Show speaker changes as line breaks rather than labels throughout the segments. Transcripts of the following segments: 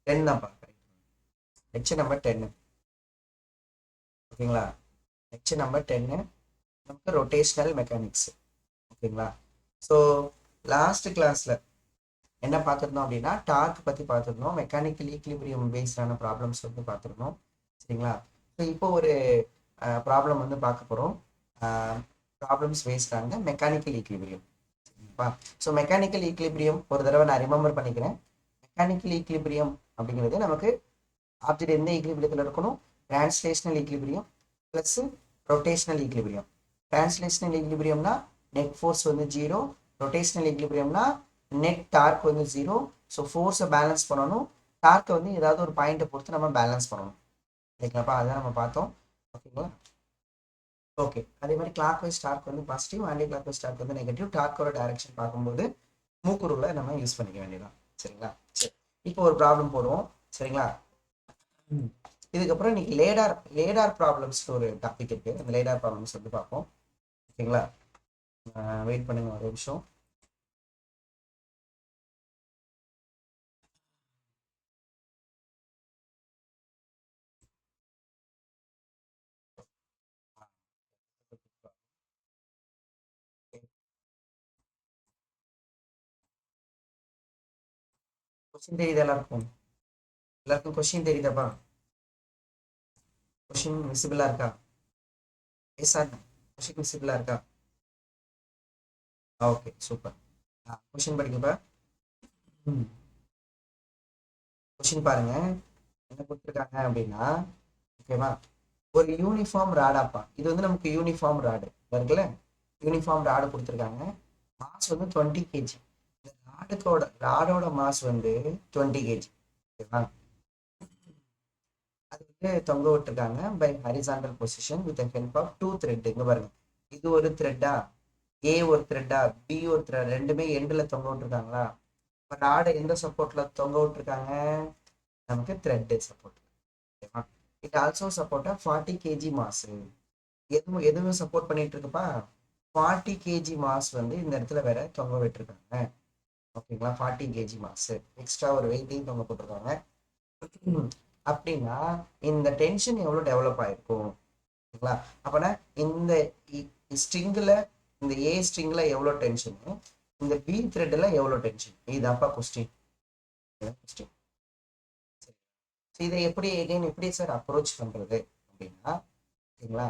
10 தான்ப்பா. Lecture number 10. ஓகேங்களா? Lecture number 10 நமக்கு ரொட்டேஷனல் மெக்கானிக்ஸ். ஓகேங்களா? ஸோ லாஸ்ட் கிளாஸ்ல என்ன பார்த்துருந்தோம் அப்படின்னா டார்க் பற்றி பார்த்துருந்தோம், மெக்கானிக்கல் ஈக்லிபிரியம் பேஸ்டான ப்ராப்ளம்ஸ் வந்து பார்த்துருந்தோம். சரிங்களா? ஸோ இப்போ ஒரு ப்ராப்ளம் வந்து பார்க்க போகிறோம். ப்ராப்ளம்ஸ் பேஸ்டான மெக்கானிக்கல் ஈக்லிபிரியம். சரிங்களா? ஸோ மெக்கானிக்கல் ஈக்லிபிரியம் ஒரு தடவை நான் ரிமெம்பர் பண்ணிக்கிறேன். மெக்கானிக்கல் ஈக்லிபிரியம் அப்படிங்கிறது நமக்கு ஆப்ஜெக்ட் எந்த ஈக்லிபிரியத்தில் இருக்கணும்? Translational equilibrium plus rotational equilibrium. Translational ஈக்லிபிரியம்னா நெட் ஃபோர்ஸ் வந்து 0, ரொட்டேஷனல் ஈக்லிபிரியம்னா நெட் டார்க் வந்து 0. ஸோ ஃபோர்ஸை பேலன்ஸ் பண்ணணும், டார்க்கை வந்து ஏதாவது ஒரு பாயிண்ட்டை பொறுத்து நம்ம பேலன்ஸ் பண்ணணும். ஓகேங்களாப்பா? அதான் நம்ம பார்த்தோம். ஓகேங்களா? ஓகே. அதே மாதிரி கிளாக் வைஸ் டார்க் வந்து positive, anti clock wise torque வந்து நெகட்டிவ். டார்க்கோட டைரக்ஷன் பார்க்கும்போது மூக்குருளை நம்ம யூஸ் பண்ணிக்க வேண்டியதான். சரிங்களா? சரி, இப்போ ஒரு ப்ராப்ளம் போடுவோம். சரிங்களா? இதுக்கப்புறம் இன்னைக்கு லேடார் ப்ராப்ளம்ஸ்னு ஒரு டாபிக் இருக்கு. அந்த லேடார் ப்ராப்ளம்ஸ் வந்து பார்ப்போம். ஓகேங்களா? வெயிட் பண்ணுங்க ஒரு நிமிஷம். கொஸ்டின் தெரியுது எல்லாருக்கும்? எல்லாருக்கும் கொஸ்டின் தெரியுதாப்பா? கொஸ்டின் விசிபிளா இருக்கா? எஸ் சார், கொஸ்டின் விசிபிளா இருக்கா? Okay, super. கொஸ்டின் படிக்கப்பா. கொஸ்டின் பாருங்க, என்ன கொடுத்துருக்காங்க அப்படின்னா, ஓகேவா, ஒரு யூனிஃபார்ம் ராடாப்பா. இது வந்து நமக்கு யூனிஃபார்ம் ராடு இருக்குல்ல, யூனிஃபார்ம் ராடு கொடுத்துருக்காங்க. மாஸ் வந்து 20 கேஜி. இந்த ராடோட மாஸ் வந்து 20 கேஜி. ஓகேவா? அது வந்து தொங்க விட்டுருக்காங்க by horizontal position with help of 2 thread. இங்க பாருங்க, இது ஒரு த்ரெட்டா, ஏ ஒரு த்ரெட்டா, பி ஒரு த்ரெட், ரெண்டுமே எண்டுல தொங்க விட்டுருக்காங்களா? இப்போ ராடை எந்த சப்போர்ட்ல தொங்க விட்டுருக்காங்க? நமக்கு த்ரெட் சப்போர்ட். ஓகேவா? It also support 40 KG mass. எதுவும் சப்போர்ட் பண்ணிட்டு இருக்குப்பா? 40 கேஜி மாஸ் வந்து இந்த இடத்துல வேற தொங்க விட்டுருக்காங்க. ஓகேங்களா? 40 கேஜி மாஸ் எக்ஸ்ட்ரா ஒரு வெயிட்டையும் தொங்க போட்டிருக்காங்க. அப்படின்னா இந்த டென்ஷன் எவ்வளோ டெவலப் ஆயிருக்கும்? ஓகேங்களா? அப்பனா இந்த ஸ்ட்ரிங்கில், இந்த ஏ ஸ்ட்ரிங்கில் எவ்வளோ டென்ஷனு, இந்த பி த்ரெட்டில் எவ்வளோ டென்ஷன்? இதுதான்ப்பா கொஸ்டின். கொஸ்டின். ஸோ இதை எப்படி எகைன் எப்படி சார் அப்ரோச் பண்ணுறது அப்படின்னா, ஓகேங்களா,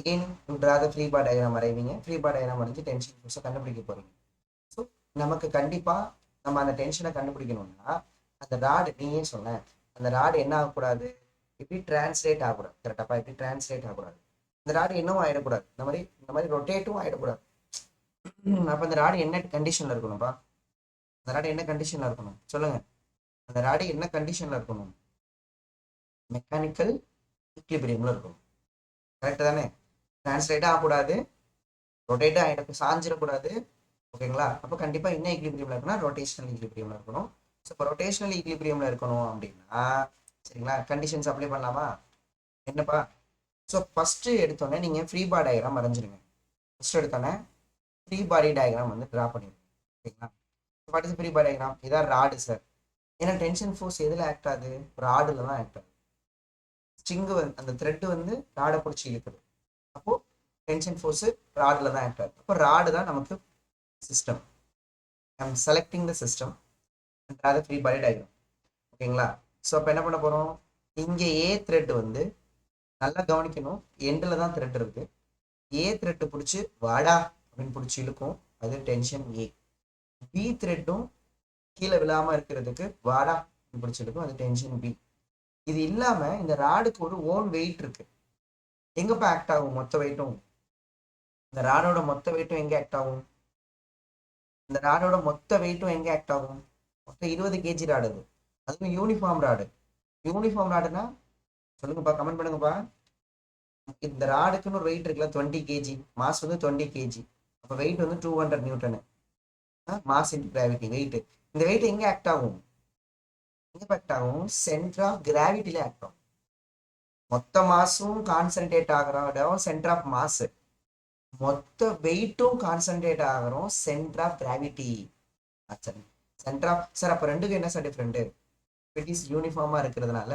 எகைன் ட்ரா ஃப்ரீ பார் டயக்ராம் வரைவீங்க. ஃப்ரீ பார் டயக்ராம் வரைஞ்சி டென்ஷன் ஃபோர்ஸை கண்டுபிடிக்க போகிறீங்க. ஸோ நமக்கு கண்டிப்பாக நம்ம அந்த டென்ஷனை கண்டுபிடிக்கணும்னா அந்த ராடு, நீயே சொன்ன, அந்த ராடு என்ன ஆகக்கூடாது? இப்படி டிரான்ஸ்லேட் ஆகக்கூடாது. கரெக்டாப்பா? இப்படி டிரான்ஸ்லேட் ஆகக்கூடாது. இந்த ராடு என்னவும் ஆகிடக்கூடாது, இந்த மாதிரி ரொட்டேட்டும் ஆகிடக்கூடாது. அப்போ அந்த ராடு என்ன கண்டிஷனில் இருக்கணும்ப்பா? அந்த ராடு என்ன கண்டிஷனில் இருக்கணும் சொல்லுங்க? அந்த ராடு என்ன கண்டிஷனில் இருக்கணும்? மெக்கானிக்கல் ஈக்லிபிரியமில் இருக்கணும். கரெக்டு தானே? டிரான்ஸ்லேட்டாக ஆகக்கூடாது, ரொட்டேட்டாக ஆகிட சாஞ்சிடக்கூடாது. ஓகேங்களா? அப்போ கண்டிப்பாக என்ன ஈக்லிபிரியமில் இருக்குன்னா ரொட்டேஷனல் ஈக்லிபிரியமில் இருக்கணும். ஸோ இப்போ ரொட்டேஷனல் ஈக்லிபிரியமில் இருக்கணும் அப்படின்னா, சரிங்களா, கண்டிஷன்ஸ் அப்ளை பண்ணலாமா? என்னப்பா? ஸோ ஃபஸ்ட்டு எடுத்தோன்னே நீங்கள் ஃப்ரீ பாடி டயக்ராம் வரைஞ்சிருங்க. ஃபஸ்ட்டு எடுத்தோன்னே ஃப்ரீ பாடி டயக்ராம் வந்து ட்ரா பண்ணிடுங்க. ஓகேங்களா? What is free body diagram? இதான் ராடு சார். ஏன்னா டென்ஷன் ஃபோர்ஸ் எதில் ஆக்ட் ஆகுது? ராடில் தான் ஆக்ட் ஆகுது. ஸ்ட்ரிங்கு வந்து அந்த த்ரெட்டு வந்து ராடை பிடிச்சி இழுக்குது. அப்போது டென்ஷன் ஃபோர்ஸு ராடில் தான் ஆக்ட் ஆகுது. அப்போ ராடு தான் நமக்கு system. I'm selecting the system and draw the free body diagram. ஓகேங்களா? ஸோ அப்போ என்ன பண்ண போகிறோம்? இங்கே ஏ த்ரெட் வந்து நல்லா கவனிக்கணும், எண்டில் தான் த்ரெட் இருக்கு. ஏ த்ரெட்டு பிடிச்சி வாடா அப்படின்னு பிடிச்சி இழுக்கும், அது டென்ஷன் ஏ. பி த்ரெட்டும் கீழே விழாம இருக்கிறதுக்கு வாடா பிடிச்சி இழுக்கும், அது டென்ஷன் பி. இது இல்லாம இந்த ராடுக்கு ஒரு ஓன் வெயிட் இருக்கு. எங்கப்பா ஆக்ட் ஆகும் மொத்த வெயிட்டும்? இந்த ராடோட மொத்த வெயிட்டும் எங்க ஆக்ட் ஆகும்? இந்த ராடோட மொத்த வெயிட்டும் எங்க ஆக்ட் ஆகும்? மொத்தம் 20 கேஜி ராடு அது. அதுவும் யூனிஃபார்ம் ராடு. யூனிஃபார்ம் ராடுனா சொல்லுங்கப்பா, கமெண்ட் பண்ணுங்கப்பா. இந்த ராடுக்குன்னு ஒரு வெயிட் இருக்குல்ல, 20 கேஜி. மாஸ் வந்து 20 கேஜி. அப்போ வெயிட் வந்து 200 newton. Mass into gravity weight. இந்த வெயிட் எங்க ஆக்ட் ஆகும்? எங்க ஆக்ட் ஆகும்? சென்டர் ஆஃப் கிராவிட்டில ஆக்ட் ஆகும். மொத்த மாஸும் கான்சென்ட்ரேட் ஆகிற இடம் சென்டர் ஆஃப் மாஸ், மொத்த வெயிட்டும் கான்சென்ட்ரேட் ஆகிறோம் சென்டர் ஆஃப் கிராவிட்டி. சரி, சென்டர் ஆஃப் சார், அப்போ ரெண்டுக்கும் என்ன சார் டிஃப்ரெண்ட்? இட் இஸ் யூனிஃபார்மாக இருக்கிறதுனால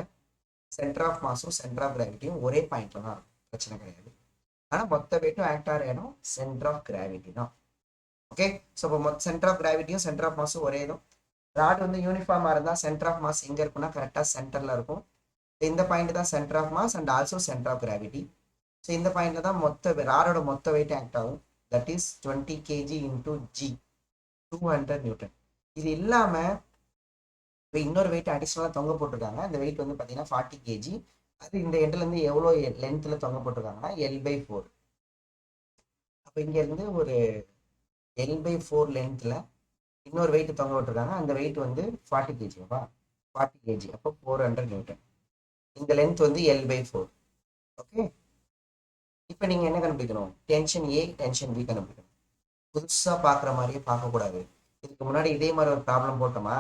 சென்டர் ஆஃப் மாஸும் சென்டர் ஆஃப் கிராவிட்டியும் ஒரே பாயிண்ட்ல தான் இருக்கும், பிரச்சனை கிடையாது. ஆனால் மொத்த வெயிட்டும் ஆக்ட் ஆகிற இடம் சென்டர் ஆஃப் கிராவிட்டி தான். ஓகே, ஸோ இப்போ சென்டர் ஆஃப் கிராவிட்டியும் சென்டர் ஆஃப் மாஸும் ஒரே இதுவும். ராட் வந்து யூனிஃபார்மாக இருந்தால் சென்டர் ஆஃப் மாஸ் எங்கே இருக்குன்னா கரெக்டாக சென்டரில் இருக்கும். இந்த பாயிண்ட் தான் centre of mass and also centre of gravity. So இந்த பாயிண்ட்ல தான் ராடோட மொத்த வெயிட் ஆக்ட் ஆகும். That is 20 kg into g, 200 newton. இது இல்லாமல் இப்போ இன்னொரு வெயிட் அடிஷ்னலாக தொங்க போட்டிருக்காங்க. அந்த வெயிட் வந்து பார்த்தீங்கன்னா 40 kg. அது இந்த எண்ட்லேருந்து எவ்வளோ லென்த்தில் தொங்க போட்டிருக்காங்கன்னா L/4. அப்போ இங்கேருந்து ஒரு L/4 லென்த்தில் இன்னொரு வெயிட் தொங்க விட்டுருக்காங்க. அந்த வெயிட் வந்து 40 kg. 40 kg அப்போ 400 நியூட்டன். இந்த லென்த் வந்து L/4. ஓகே, இப்போ நீங்கள் என்ன கண்டுபிடிக்கணும்? டென்ஷன் ஏ, டென்ஷன் பி கண்டுபிடிக்கணும். புதுசாக பார்க்குற மாதிரியே பார்க்கக்கூடாது. இதுக்கு முன்னாடி இதே மாதிரி ஒரு ப்ராப்ளம் போட்டோமா,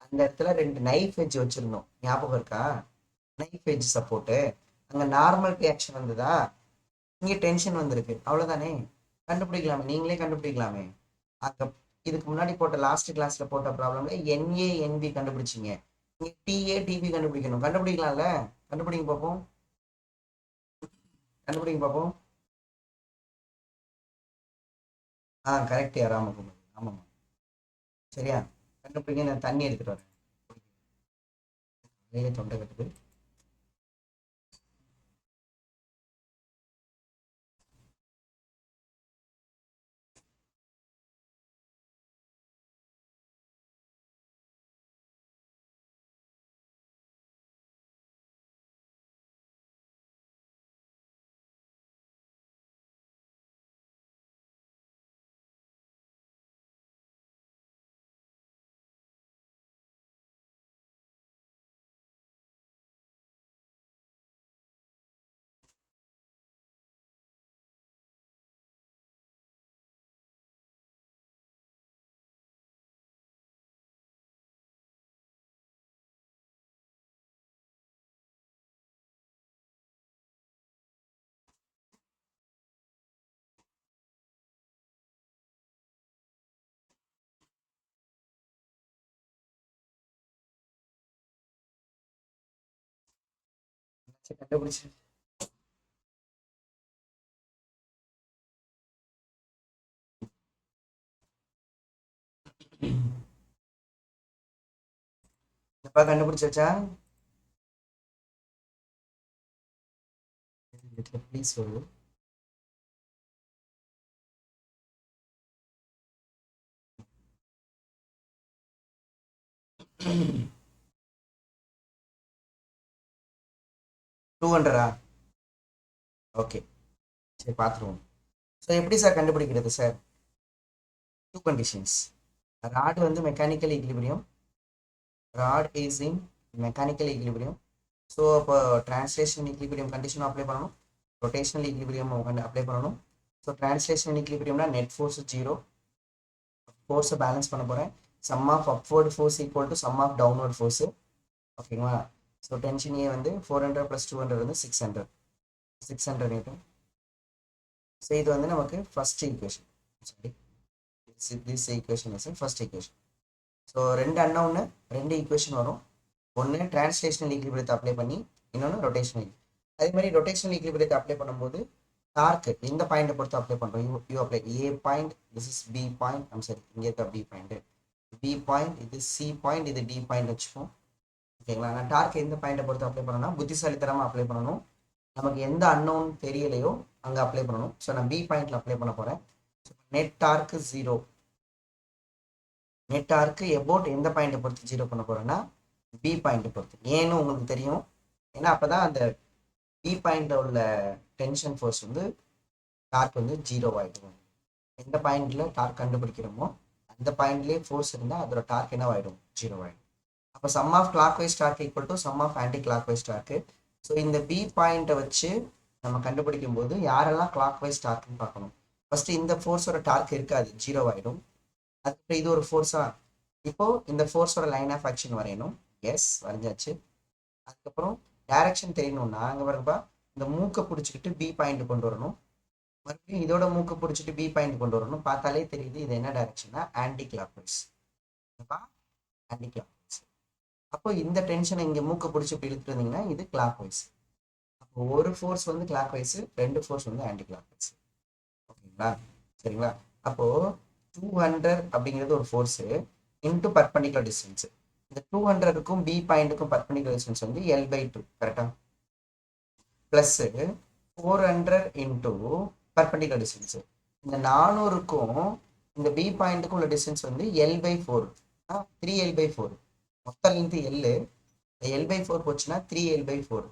அந்த இடத்துல 2 நைஃப் எட்ஜ் வச்சுருந்தோம், ஞாபகம் இருக்கா? Knife edge support. அங்கே நார்மல் ரியாக்ஷன் வந்ததா, இங்கே டென்ஷன் வந்திருக்கு, அவ்வளோதானே. கண்டுபிடிக்கலாமே, நீங்களே கண்டுபிடிக்கலாமே. அங்கே இதுக்கு முன்னாடி போட்ட லாஸ்ட் கிளாஸில் போட்ட ப்ராப்ளம்ல NA NB கண்டுபிடிச்சிங்க. இங்கே TA TB கண்டுபிடிக்கணும். கண்டுபிடிக்கலாம்ல? கண்டுபிடிங்க பார்ப்போம், கண்டுபிடிங்க பார்ப்போம். கரெக்ட் யார்? ஆமாம் ஆமாம்மா, சரியா? கண்டுபிடிங்க. நான் தண்ணி எடுத்துட்டு வரேன், வெளியே தொண்டை கட்டுது. கண்டுபிடிச்சு எப்பா கண்டுபிடிச்சா ப்ளீஸ் சொல்லு. $200. ஓகே, சரி பார்த்துருவோம். ஸோ எப்படி சார் கண்டுபிடிக்கிறது சார்? 2 conditions. ராட் வந்து mechanical equilibrium, rod is in mechanical equilibrium. So அப்போ டிரான்ஸ்லேஷன் ஈக்லிபிரியம் கண்டிஷனும் அப்ளை பண்ணணும், ரொட்டேஷனல் ஈக்லிபிரியம் அப்ளை பண்ணணும். ஸோ டிரான்ஸ்லேஷன் ஈக்லிபிரியம்னா நெட் ஃபோர்ஸ் 0, ஃபோர்ஸை பேலன்ஸ் பண்ண போகிறேன். Sum of upward force equal to sum of downward force. ஓகேங்களா? ஸோ டென்ஷன் ஏ வந்து 400 + 200 வந்து 600 நியூட்டன். ஸோ இது வந்து நமக்கு first equation. Sorry, this equation is first equation. So 2 அன்னவுன்னு 2 equation வரும். ஒன்று டிரான்ஸ்லேஷனல் ஈக்லிபிரியத்தை அப்ளை பண்ணி, இன்னொன்று ரொட்டேஷனல். அதே மாதிரி ரொட்டேஷனல் ஈக்லிபிரியத்தை அப்ளை பண்ணும்போது டார்க்கு இந்த பாயிண்டை பொறுத்து அப்ளை பண்ணுறோம். You apply A point, this is B point. சரி, இங்கே இருக்க B பாயிண்ட், B பாயிண்ட், இது C பாயிண்ட், இது D பாயிண்ட் வச்சுப்போம். ஓகேங்களா? நான் டார்க் எந்த பாயிண்டை பொறுத்து அப்ளை பண்ணணும்னா புத்திசாலித்தனமாக அப்ளை பண்ணணும். நமக்கு எந்த அன்னோன் தெரியலையோ அங்கே அப்ளை பண்ணணும். ஸோ நான் B பாயிண்ட்ல அப்ளை பண்ண போகிறேன். Net torque 0. Net torque about எந்த பாயிண்டை பொறுத்து 0 பண்ண போகிறேன்னா B பாயிண்ட்டை பொறுத்து. ஏன்னு உங்களுக்கு தெரியும், ஏன்னா அப்போ தான் அந்த B பாயிண்டில் உள்ள டென்ஷன் ஃபோர்ஸ் வந்து டார்க் வந்து 0 ஆகிடும். எந்த பாயிண்டில் டார்க் கண்டுபிடிக்கிறோமோ அந்த பாயிண்ட்லேயே ஃபோர்ஸ் இருந்தால் அதோட டார்க் என்ன ஆகிடும்? 0 ஆகிடும். அப்போ sum of clock wise torque equal to sum of anti clock wise torque. So இந்த B பாயிண்ட்டை வச்சு நம்ம கண்டுபிடிக்கும் போது யாரெல்லாம் கிளாக் வைஸ் டார்க்னு பார்க்கணும். ஃபர்ஸ்ட் இந்த ஃபோர்ஸோட டார்க் இருக்காது, 0 ஆகிடும். அதுக்கப்புறம் இது ஒரு ஃபோர்ஸா, இப்போ இந்த ஃபோர்ஸோட லைன் ஆஃப் ஆக்ஷன் வரையணும். எஸ், வரைஞ்சாச்சு. அதுக்கப்புறம் டைரக்ஷன் தெரியணும்னா அங்கே பாருங்கப்பா, இந்த மூக்கை பிடிச்சிக்கிட்டு B பாயிண்ட் கொண்டு வரணும். மறுபடியும் இதோட மூக்கை பிடிச்சிட்டு B பாயிண்ட் கொண்டு வரணும். பார்த்தாலே தெரியுது இது என்ன டைரக்ஷன்னா anti clock wise. Anti clock wise. அப்போ இந்த டென்ஷனை இங்கே மூக்கை பிடிச்சி இப்படி இழுத்துட்டு இருந்தீங்கன்னா இது கிளாக் வைஸ். அப்போ ஒரு ஃபோர்ஸ் வந்து கிளாக் வைஸ், 2 ஃபோர்ஸ் வந்து ஆன்டி கிளாக் வைஸ். ஓகேங்களா? சரிங்களா? அப்போ 200 அப்படிங்கிறது ஒரு ஃபோர்ஸு இன்ட்டு பர்பண்டிகுலர் டிஸ்டன்ஸ். இந்த 200க்கும் பி பாயிண்ட்டுக்கும் பர்பண்டிகுலர் டிஸ்டன்ஸ் வந்து L/2 கரெக்டா? Plus 400 into perpendicular distance. இந்த 400க்கும் இந்த பி பாயிண்ட்டுக்கும் உள்ள டிஸ்டன்ஸ் வந்து L/4, 3L/4. மொத்த லென்த் L, L/4 போச்சுன்னா 3L/4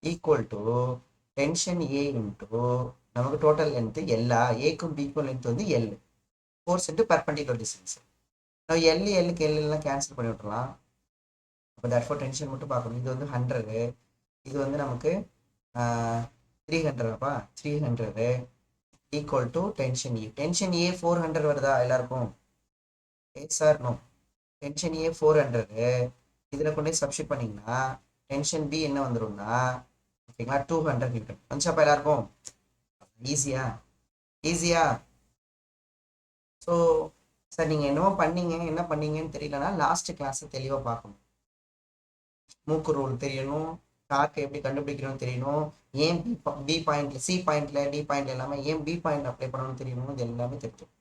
equal to tension A into நமக்கு டோட்டல் லென்த் எல்லா ஏக்கும் பிக்கும் லென்த் வந்து L, force into perpendicular distance. நம்ம Lக்கு எல்லாம் கேன்சல் பண்ணி விட்டுலாம். அப்போ தட்ஃபோர் டென்ஷன் மட்டும் பார்க்கணும். இது வந்து 100, இது வந்து நமக்கு 300. 300 equal to tension A. Tension A 400 வருதா எல்லாருக்கும்? Sir no. டென்ஷன் ஏ 400 இதில் கொண்டு போய் சப்ஸ்டிட் பண்ணிங்கன்னா டென்ஷன் பி என்ன வந்துடும்னா ஓகேங்களா 200 நியூட்டன் வந்துச்சப்பா எல்லாருக்கும்? ஈஸியா. ஸோ சார் நீங்கள் என்ன பண்ணீங்கன்னு தெரியலனா லாஸ்ட் கிளாஸை தெளிவாக பார்க்கணும். மூக்கு ரூல் தெரியணும், டார்க் எப்படி கண்டுபிடிக்கணும்னு தெரியணும், ஏன் பி பாயிண்ட்ல சி பாயிண்ட்ல டி பாயிண்ட்ல எல்லாமே ஏன் பி பாயிண்ட் அப்ளை பண்ணணும்னு தெரியணும். இது எல்லாமே தெரியும்.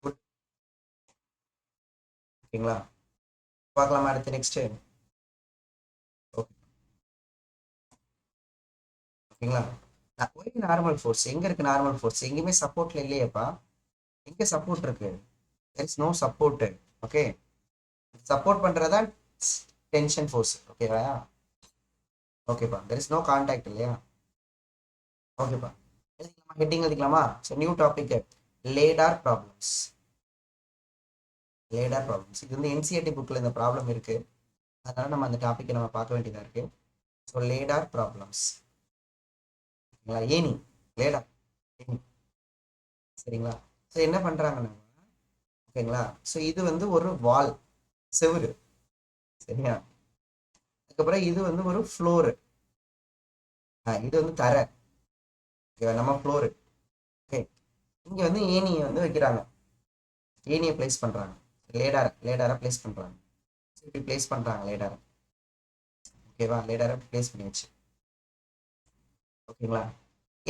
குட். ஓகேங்களா? பார்க்கலாமா அடுத்து நெக்ஸ்ட்? ஓகேங்களா? நார்மல் ஃபோர்ஸ் எங்க இருக்கு? நார்மல் ஃபோர்ஸ் எங்கேயுமே சப்போர்ட்ல இல்லையேப்பா. எங்க சப்போர்ட் இருக்கு? There is no support. Okay, support பண்றதா டென்ஷன் ஃபோர்ஸ். ஓகேவா? ஓகேப்பா, தெர் இஸ் நோ கான்டாக்ட் இல்லையா? ஓகேப்பா, ஹெட்டிங் எழுதிக்கலாமா? So new topic ladder problems. இது வந்து என்சிஆர்டி புக்கில் இந்த ப்ராப்ளம் இருக்கு, அதனால நம்ம அந்த டாப்பிக்கை நம்ம பார்க்க வேண்டியதாக இருக்கு. So லேடார் problems. Any லேடார் any. சரிங்களா? ஸோ என்ன பண்றாங்கன்னா ஓகேங்களா, ஸோ இது வந்து ஒரு வால் செவுரு. சரியா? அதுக்கப்புறம் இது வந்து ஒரு ஃப்ளோரு, இது வந்து தரை. ஓகேவா? நம்ம ஃப்ளோரு. ஓகே, இங்க வந்து ஏனியை வந்து வைக்கிறாங்க, ஏனியை பிளேஸ் பண்றாங்க, லேடாரை பிளேஸ் பண்றாங்க. இப்படி பிளேஸ் பண்றாங்க லேடாரை. ஓகேவா? லேடாரை பிளேஸ் பண்ணியாச்சு. ஓகேங்களா?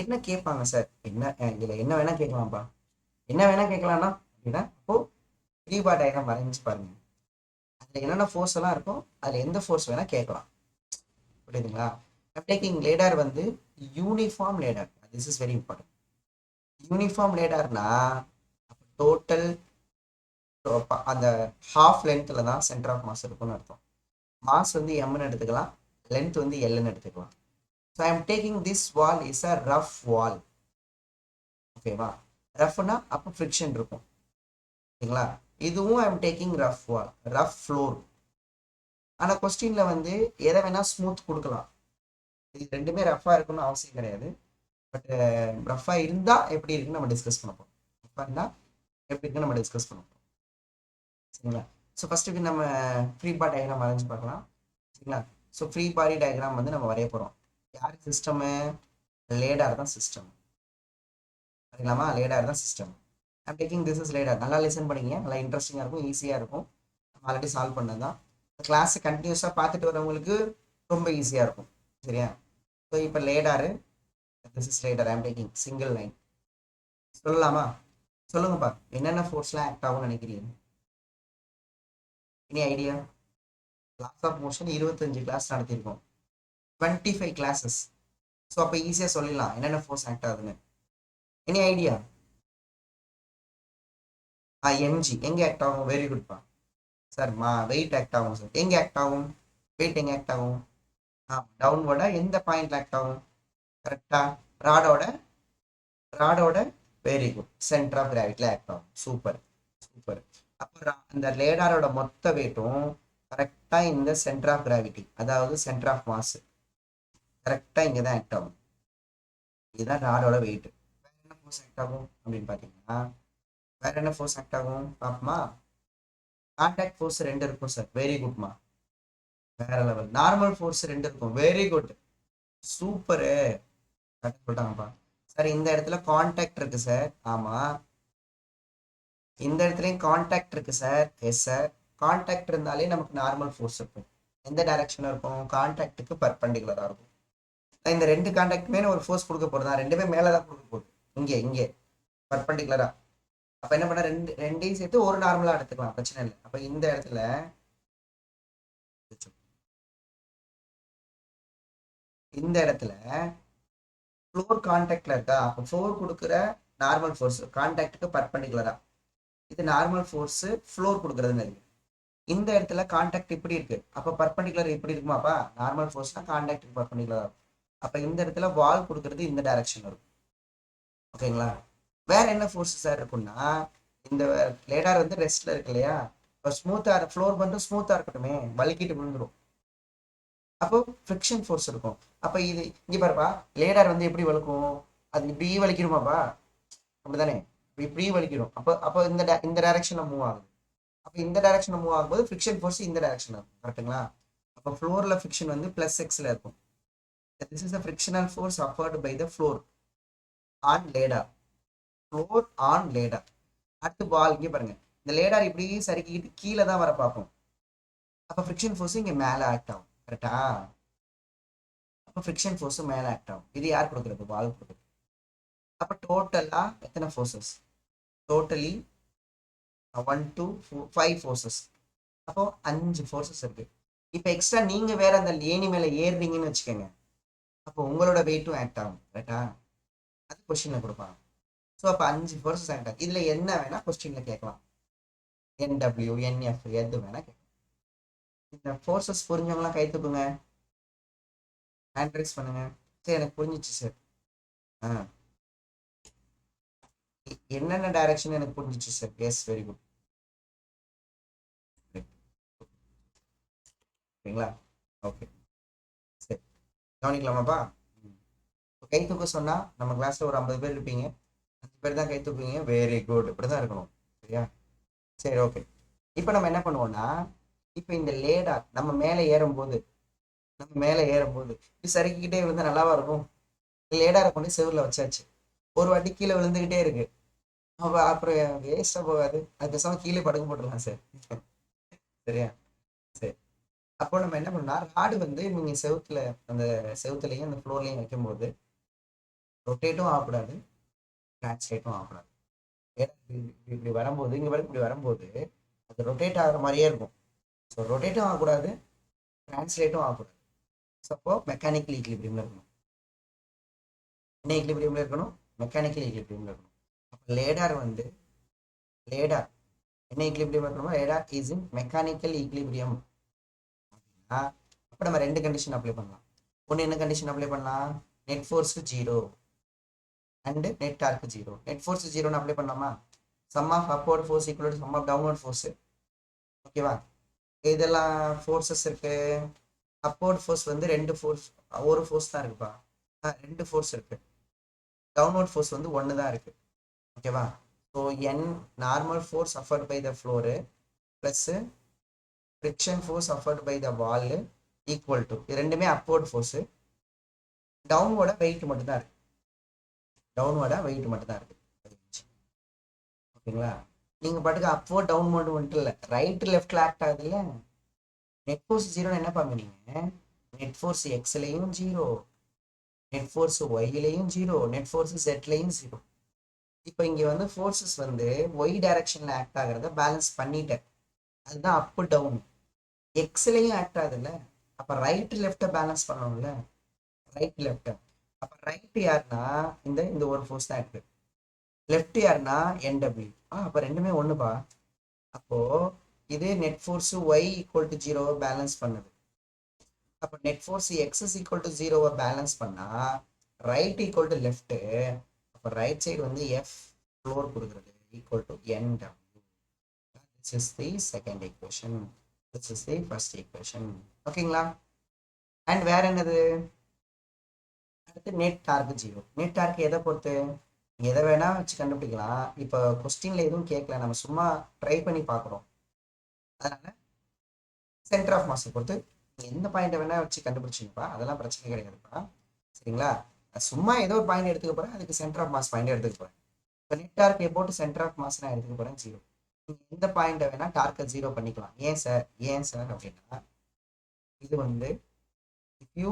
என்ன கேட்பாங்க சார்? இதுல என்ன வேணா கேட்கலாம்ப்பா. என்ன வேணா கேட்கலாம்னா அப்படின்னா இப்போ த்ரீ பார் டயக்ராம் வரைஞ்சி பாருங்க. அதுல என்னென்ன ஃபோர்ஸ் எல்லாம் இருக்கும், அதுல எந்த ஃபோர்ஸ் வேணா கேட்கலாம். புரியுதுங்களா? டேக்கிங் லேடார் வந்து uniform ladder. This is very important. Uniform லேடார்னா டோட்டல் அந்த ஹாஃப் லென்த்ல தான் சென்டர் ஆஃப் மாஸ் இருக்கும்னு அர்த்தம். மாஸ் வந்து எம்னு எடுத்துக்கலாம், லென்த் வந்து எல்னு எடுத்துக்கலாம். So I am taking this wall is a rough wall. ஓகேவா? ரஃப்னா அப்போ ஃப்ரிக்ஷன் இருக்கும். ஓகேங்களா? இதுவும் I am taking rough wall, rough floor. ஆனால் கொஸ்டின்ல வந்து எதை வேணா ஸ்மூத் கொடுக்கலாம். இது ரெண்டுமே ரஃபா இருக்கணும்னு அவசியம் கிடையாது. பட் ரஃபா இருந்தா எப்படி இருக்குன்னு நம்ம டிஸ்கஸ் பண்ண போறோம். ரஃபா இருந்தா எப்படி இருக்குன்னு நம்ம டிஸ்கஸ் பண்ண போறோம். சரிங்களா? ஸோ ஃபர்ஸ்ட் நம்ம ஃப்ரீ பாடி டயக்ராம் வரைஞ்சு பார்க்கலாம். சரிங்களா? ஸோ ஃப்ரீ பாடி டயக்ராம் வந்து நம்ம வரைய போறோம். யார் சிஸ்டமு? லேடார் தான் சிஸ்டம். சரிங்களாமா? லேடார் தான் system. I'm taking this is லேடார். நல்லா லிசன் பண்ணிங்க, நல்லா இன்ட்ரெஸ்டிங்காக இருக்கும், ஈஸியாக இருக்கும். நம்ம ஆல்ரெடி சால்வ் பண்ணது தான். கிளாஸ் கண்டினியூஸாக பார்த்துட்டு வரவங்களுக்கு ரொம்ப ஈஸியாக இருக்கும். சரியா? ஸோ இப்போ ladder, this is ladder. I'm taking single line. சொல்லலாமா? சொல்லுங்கப்பா, என்னென்ன ஃபோர்ஸ்லாம் ஆக்ட் ஆகும்னு நினைக்கிறீங்க? Any idea? Laws of motion 25 class நடத்தியிருக்கோம், 25 கிளாஸஸ். ஸோ அப்போ ஈஸியாக சொல்லிடலாம் என்னென்ன ஃபோர்ஸ் ஆக்ட் ஆகுதுன்னு. Any idea? எம்ஜி எங்கே ஆக்ட் ஆகும்? வெரி குட்பா சார். வெயிட் ஆக்ட் ஆகும் சார். எங்கே ஆக்ட் ஆகும்? வெயிட் எங்கே ஆக்ட் ஆகும்? டவுன்வர்டா எந்த பாயிண்ட்ல ஆக்ட் ஆகும்? கரெக்டா? ராடோட வெரி குட், சென்டர் ஆஃப் கிராவிட்டில ஆக்ட் ஆகும். Super super. அப்போ அந்த லேடாரோட மொத்த வெயிட்டும் கரெக்டா இந்த சென்டர் ஆஃப் கிராவிட்டி, அதாவது சென்டர் ஆஃப் மாஸ், கரெக்டா இங்கே தான் ஆக்ட் ஆகும். இதுதான் ராடோட வெயிட். வேற என்ன ஃபோர்ஸ் ஆக்ட் ஆகும் அப்படின்னு பார்த்தீங்கன்னா, வேற என்ன ஃபோர்ஸ் ஆக்ட் ஆகும் பாப்போமா? கான்டாக்ட் ஃபோர்ஸ் 2 இருக்கும் சார். வெரி குட்மா, வேற லெவல். நார்மல் ஃபோர்ஸ் 2 இருக்கும். வெரி குட், சூப்பரு, கரெக்ட் சொல்லிட்டாங்கப்பா சார். இந்த இடத்துல கான்டாக்ட் இருக்கு சார். ஆமா, இந்த இடத்துலையும் கான்டாக்ட் இருக்கு சார். Yes sir. கான்டாக்ட் இருந்தாலே நமக்கு நார்மல் ஃபோர்ஸ் இருக்கும். எந்த டைரக்ஷன்ல இருக்கும்? கான்டாக்டுக்கு பர்பண்டிகுலரா இருக்கும். இந்த ரெண்டு கான்டாக்டுமே ஒரு ஃபோர்ஸ் கொடுக்க போறதா, ரெண்டுமே மேலே தான் கொடுக்க போகுது. இங்கே பர்பண்டிகுலரா. அப்ப என்ன பண்ண, ரெண்டையும் சேர்த்து ஒரு நார்மலா எடுத்துக்கலாம், பிரச்சனை இல்லை. அப்ப இந்த இடத்துல ஃப்ளோர் கான்டாக்ட்ல இருக்கா, அப்போ ஃப்ளோர் கொடுக்குற நார்மல் ஃபோர்ஸ் கான்டாக்டுக்கு பர்பண்டிகுலரா, இது நார்மல் ஃபோர்ஸ் ஃப்ளோர் கொடுக்குறதுன்னு இருக்கு. இந்த இடத்துல கான்டாக்ட் இப்படி இருக்கு, அப்ப பர்பண்டிகுலர் எப்படி இருக்குமாப்பா? நார்மல் ஃபோர்ஸ்னா கான்டாக்டுக்கு பர்பண்டிகுலரா இருக்கும். அப்ப இந்த இடத்துல வால் கொடுக்கறது இந்த டைரக்ஷன் இருக்கும். ஓகேங்களா? வேற என்ன ஃபோர்ஸ் சார் இருக்குன்னா, இந்த லேடார் வந்து ரெஸ்ட்ல இருக்கு இல்லையா, இப்போ ஸ்மூத்தா ஃப்ளோர் வந்து ஸ்மூத்தா இருக்கட்டுமே, வலிக்கிட்டு விழுந்துடும். அப்போ ஃப்ரிக்ஷன் ஃபோர்ஸ் இருக்கும். அப்ப இது இங்க பாருப்பா, லேடார் வந்து எப்படி வலிக்கும்? அது இப்படி வலிக்கிறோமாப்பா? அப்படிதானே? இப்படி வலிக்கிறோம். அப்போ அப்போ இந்த டைரக்ஷன்ல மூவ் ஆகுது. அப்போ இந்த டைரக்ஷன்ல மூவ் ஆகும்போது ஃப்ரிக்ஷன் ஃபோர்ஸ் இந்த டைரக்ஷன்ல இருக்கும். கரெக்ட்டுங்களா? அப்போ ஃப்ளோர்ல ஃப்ரிக்ஷன் வந்து பிளஸ் எக்ஸ்ல இருக்கும். This is the frictional force afforded by the floor on ladder. Floor on ladder. அடுத்து பால் இங்கே பாருங்க, இந்த லேடார் இப்படி சறுக்கிட்டு கீழே தான் வர பார்ப்போம். அப்போ ஃப்ரிக்ஷன் ஃபோர்ஸ் இங்கே மேலே ஆக்ட் ஆகும். கரெக்டா? அப்போ ஃப்ரிக்ஷன் ஃபோர்ஸ் மேலே ஆக்ட் ஆகும். இது யார் கொடுக்குறது? பால் கொடுக்குறது. அப்போ டோட்டலா எத்தனை ஃபோர்ஸஸ்? Totally 1 2 5 forces. அப்போ 5 ஃபோர்ஸஸ் இருக்கு. இப்போ எக்ஸ்ட்ரா நீங்க வேற அந்த ஏணி மேலே ஏறுறீங்கன்னு வச்சுக்கோங்க, அப்போ உங்களோட வெயிட்டும் ஆக்ட் ஆகும். கரெக்டா? அது கொஸ்டின்ல கொடுப்பாங்க. ஸோ அப்போ 5 ஃபோர்ஸஸ் ஆக்ட் ஆகும். இதுல என்ன வேணா கொஸ்டின்ல கேட்கலாம். NW NF எது வேணா கேட்கலாம். இந்த ஃபோர்ஸஸ் புரிஞ்சவங்களாம் கை தூக்குங்க, ஹேண்ட் ரைஸ் பண்ணுங்க. சரி, எனக்கு புரிஞ்சிச்சு சார். ஆ, என்னென்ன டைரக்ஷன் எனக்கு புரிஞ்சிச்சு சார். Yes, very good. ஓகேங்களா? ஓகே, சரி, கவனிக்கலாமாப்பா? கை தூக்க சொன்னா நம்ம கிளாஸ்ல ஒரு 50 பேர் இருப்பீங்க, 5 பேர் தான் கை தூக்குவீங்க. வெரி குட், இப்படிதான் இருக்கணும். சரியா? சரி, ஓகே. இப்போ நம்ம என்ன பண்ணுவோம்னா, இப்போ இந்த லேடார் நம்ம மேலே ஏறும்போது இப்படி சறுக்கிக்கிட்டே விழுந்தா நல்லாவா இருக்கும்? லேடாரை கொண்டு செவுரில் வச்சாச்சு, ஒரு வாட்டி கீழே விழுந்துகிட்டே இருக்கு. அப்புறம் வேஸ்டா போகாது, அது பேசாம கீழே படுக்க போட்டுடலாம் சார். சரியா? சரி. அப்போ நம்ம என்ன பண்ணோம்னா, ராடு வந்து நீங்க செவுத்துல, அந்த செவுத்துலையும் அந்த ஃப்ளோர்லையும் வைக்கும்போது ரொட்டேட்டும் ஆகக்கூடாது, டிரான்ஸ்லேட்டும் ஆகக்கூடாது. இப்படி வரும்போது, இங்க வரைக்கும் இப்படி வரும்போது அது ரொட்டேட் ஆகிற மாதிரியே இருக்கும். ஸோ ரொட்டேட்டும் ஆகக்கூடாது, டிரான்ஸ்லேட்டும் ஆகக்கூடாது. ஸோ அப்போ மெக்கானிக்கல் ஈக்லிபிரியம்ல இருக்கணும். என்ன ஈக்லிபிரியம்ல இருக்கணும்? மெக்கானிக்கல் ஈக்லிபிரியம்ல இருக்கணும். அப்போ லேடார் என்ன ஈக்லிபிரியம் இருக்கணுமோ, ladder is in mechanical equilibrium அப்படின்னா, அப்போ நம்ம 2 கண்டிஷன் அப்ளை பண்ணலாம். ஒன்று என்ன கண்டிஷன் அப்ளை பண்ணலாம்? Net force 0 and net torque 0. Net force 0ன்னு அப்ளை பண்ணலாமா? Sum of upward force equal to sum of downward force. ஓகேவா? இதெல்லாம் ஃபோர்ஸஸ் இருக்கு. அப்வர்ட் ஃபோர்ஸ் வந்து 2 ஃபோர்ஸ், ஒரு ஃபோர்ஸ் தான் இருக்குப்பா. 2 ஃபோர்ஸ் இருக்கு. டவுன்வர்ட் ஃபோர்ஸ் வந்து 1 தான் இருக்கு. ஓகேவா? So n normal force afforded by the floor plus friction force afforded by the wall equal to, இது ரெண்டுமே அப்வர்ட் ஃபோர்ஸு. டவுன்வோட வெயிட் மட்டும் தான் இருக்கு. ஓகேங்களா? நீங்க பாட்டுக்கு அப்வர்ட் டவுன் மட்டும் இல்லை, ரைட் லெஃப்ட்ல ஆக்ட் ஆகுது இல்லை. நெட் ஃபோர்ஸ் 0 என்ன பண்ணுவீங்க? நெட் ஃபோர்ஸ் எக்ஸ்லையும் 0, நெட் ஃபோர்ஸ் ஒய்லையும் 0, நெட் ஃபோர்ஸ் ஜெட்லையும் 0. இப்போ இங்க வந்து ஃபோர்ஸஸ் வந்து ஒய் டைரக்ஷன்ல ஆக்ட் ஆகிறத பேலன்ஸ் பண்ணிட்டேன், அதுதான் அப்பு டவுன். எக்ஸ்லையும் ஆக்ட் ஆகுதுல்ல, அப்ப ரைட் லெஃப்ட பேலன்ஸ் பண்ணணும்ல, ரைட் லெஃப்ட். அப்ப ரைட் யாருன்னா இந்த ஒரு ஃபோர்ஸ் தான் இருக்கு, லெஃப்ட் யாருன்னா NW. அப்ப ரெண்டுமே ஒண்ணுப்பா. அப்போ இது net force y equal to 0 balance பண்ணுது. அப்போ net force x is equal to 0 balance பண்ணா ரைட் ஈக்குவல் டு லெஃப்ட். அப்போ ரைட் சைடு வந்து F ஃப்ளோர் கொடுக்குறது equal to NW. This is the second equation. This is the first equation. ஓகேங்களா? And வேற என்னது? அடுத்து நெட் டார்க் 0. நெட் டார்க் எதை பொறுத்து? எதை வேணா வச்சு கண்டுபிடிக்கலாம். இப்போ கொஸ்டின்ல எதுவும் கேட்கல, நம்ம சும்மா ட்ரை பண்ணி பார்க்குறோம். அதனால சென்டர் ஆஃப் மாஸை பொறுத்து எந்த பாயிண்ட் வேணா வச்சு கண்டுபிடிச்சிங்கப்பா, அதெல்லாம் பிரச்சனை கிடையாதுப்பா. சரிங்களா? சும்மா ஏதோ ஒரு பாயிண்ட் எடுத்துக்க போறேன், அதுக்கு சென்டர் ஆஃப் மாஸ் பாயிண்ட் எடுத்துக்க போறேன். இப்போ நெட் டார்க் போட்டு சென்டர் ஆஃப் மாஸ் நான் எடுத்துக்க போறேன் 0. எந்த பாயிண்ட்டை வேணா டார்க்கை ஜீரோ பண்ணிக்கலாம். ஏன் சார் அப்படின்னா இது வந்து இஃப் யூ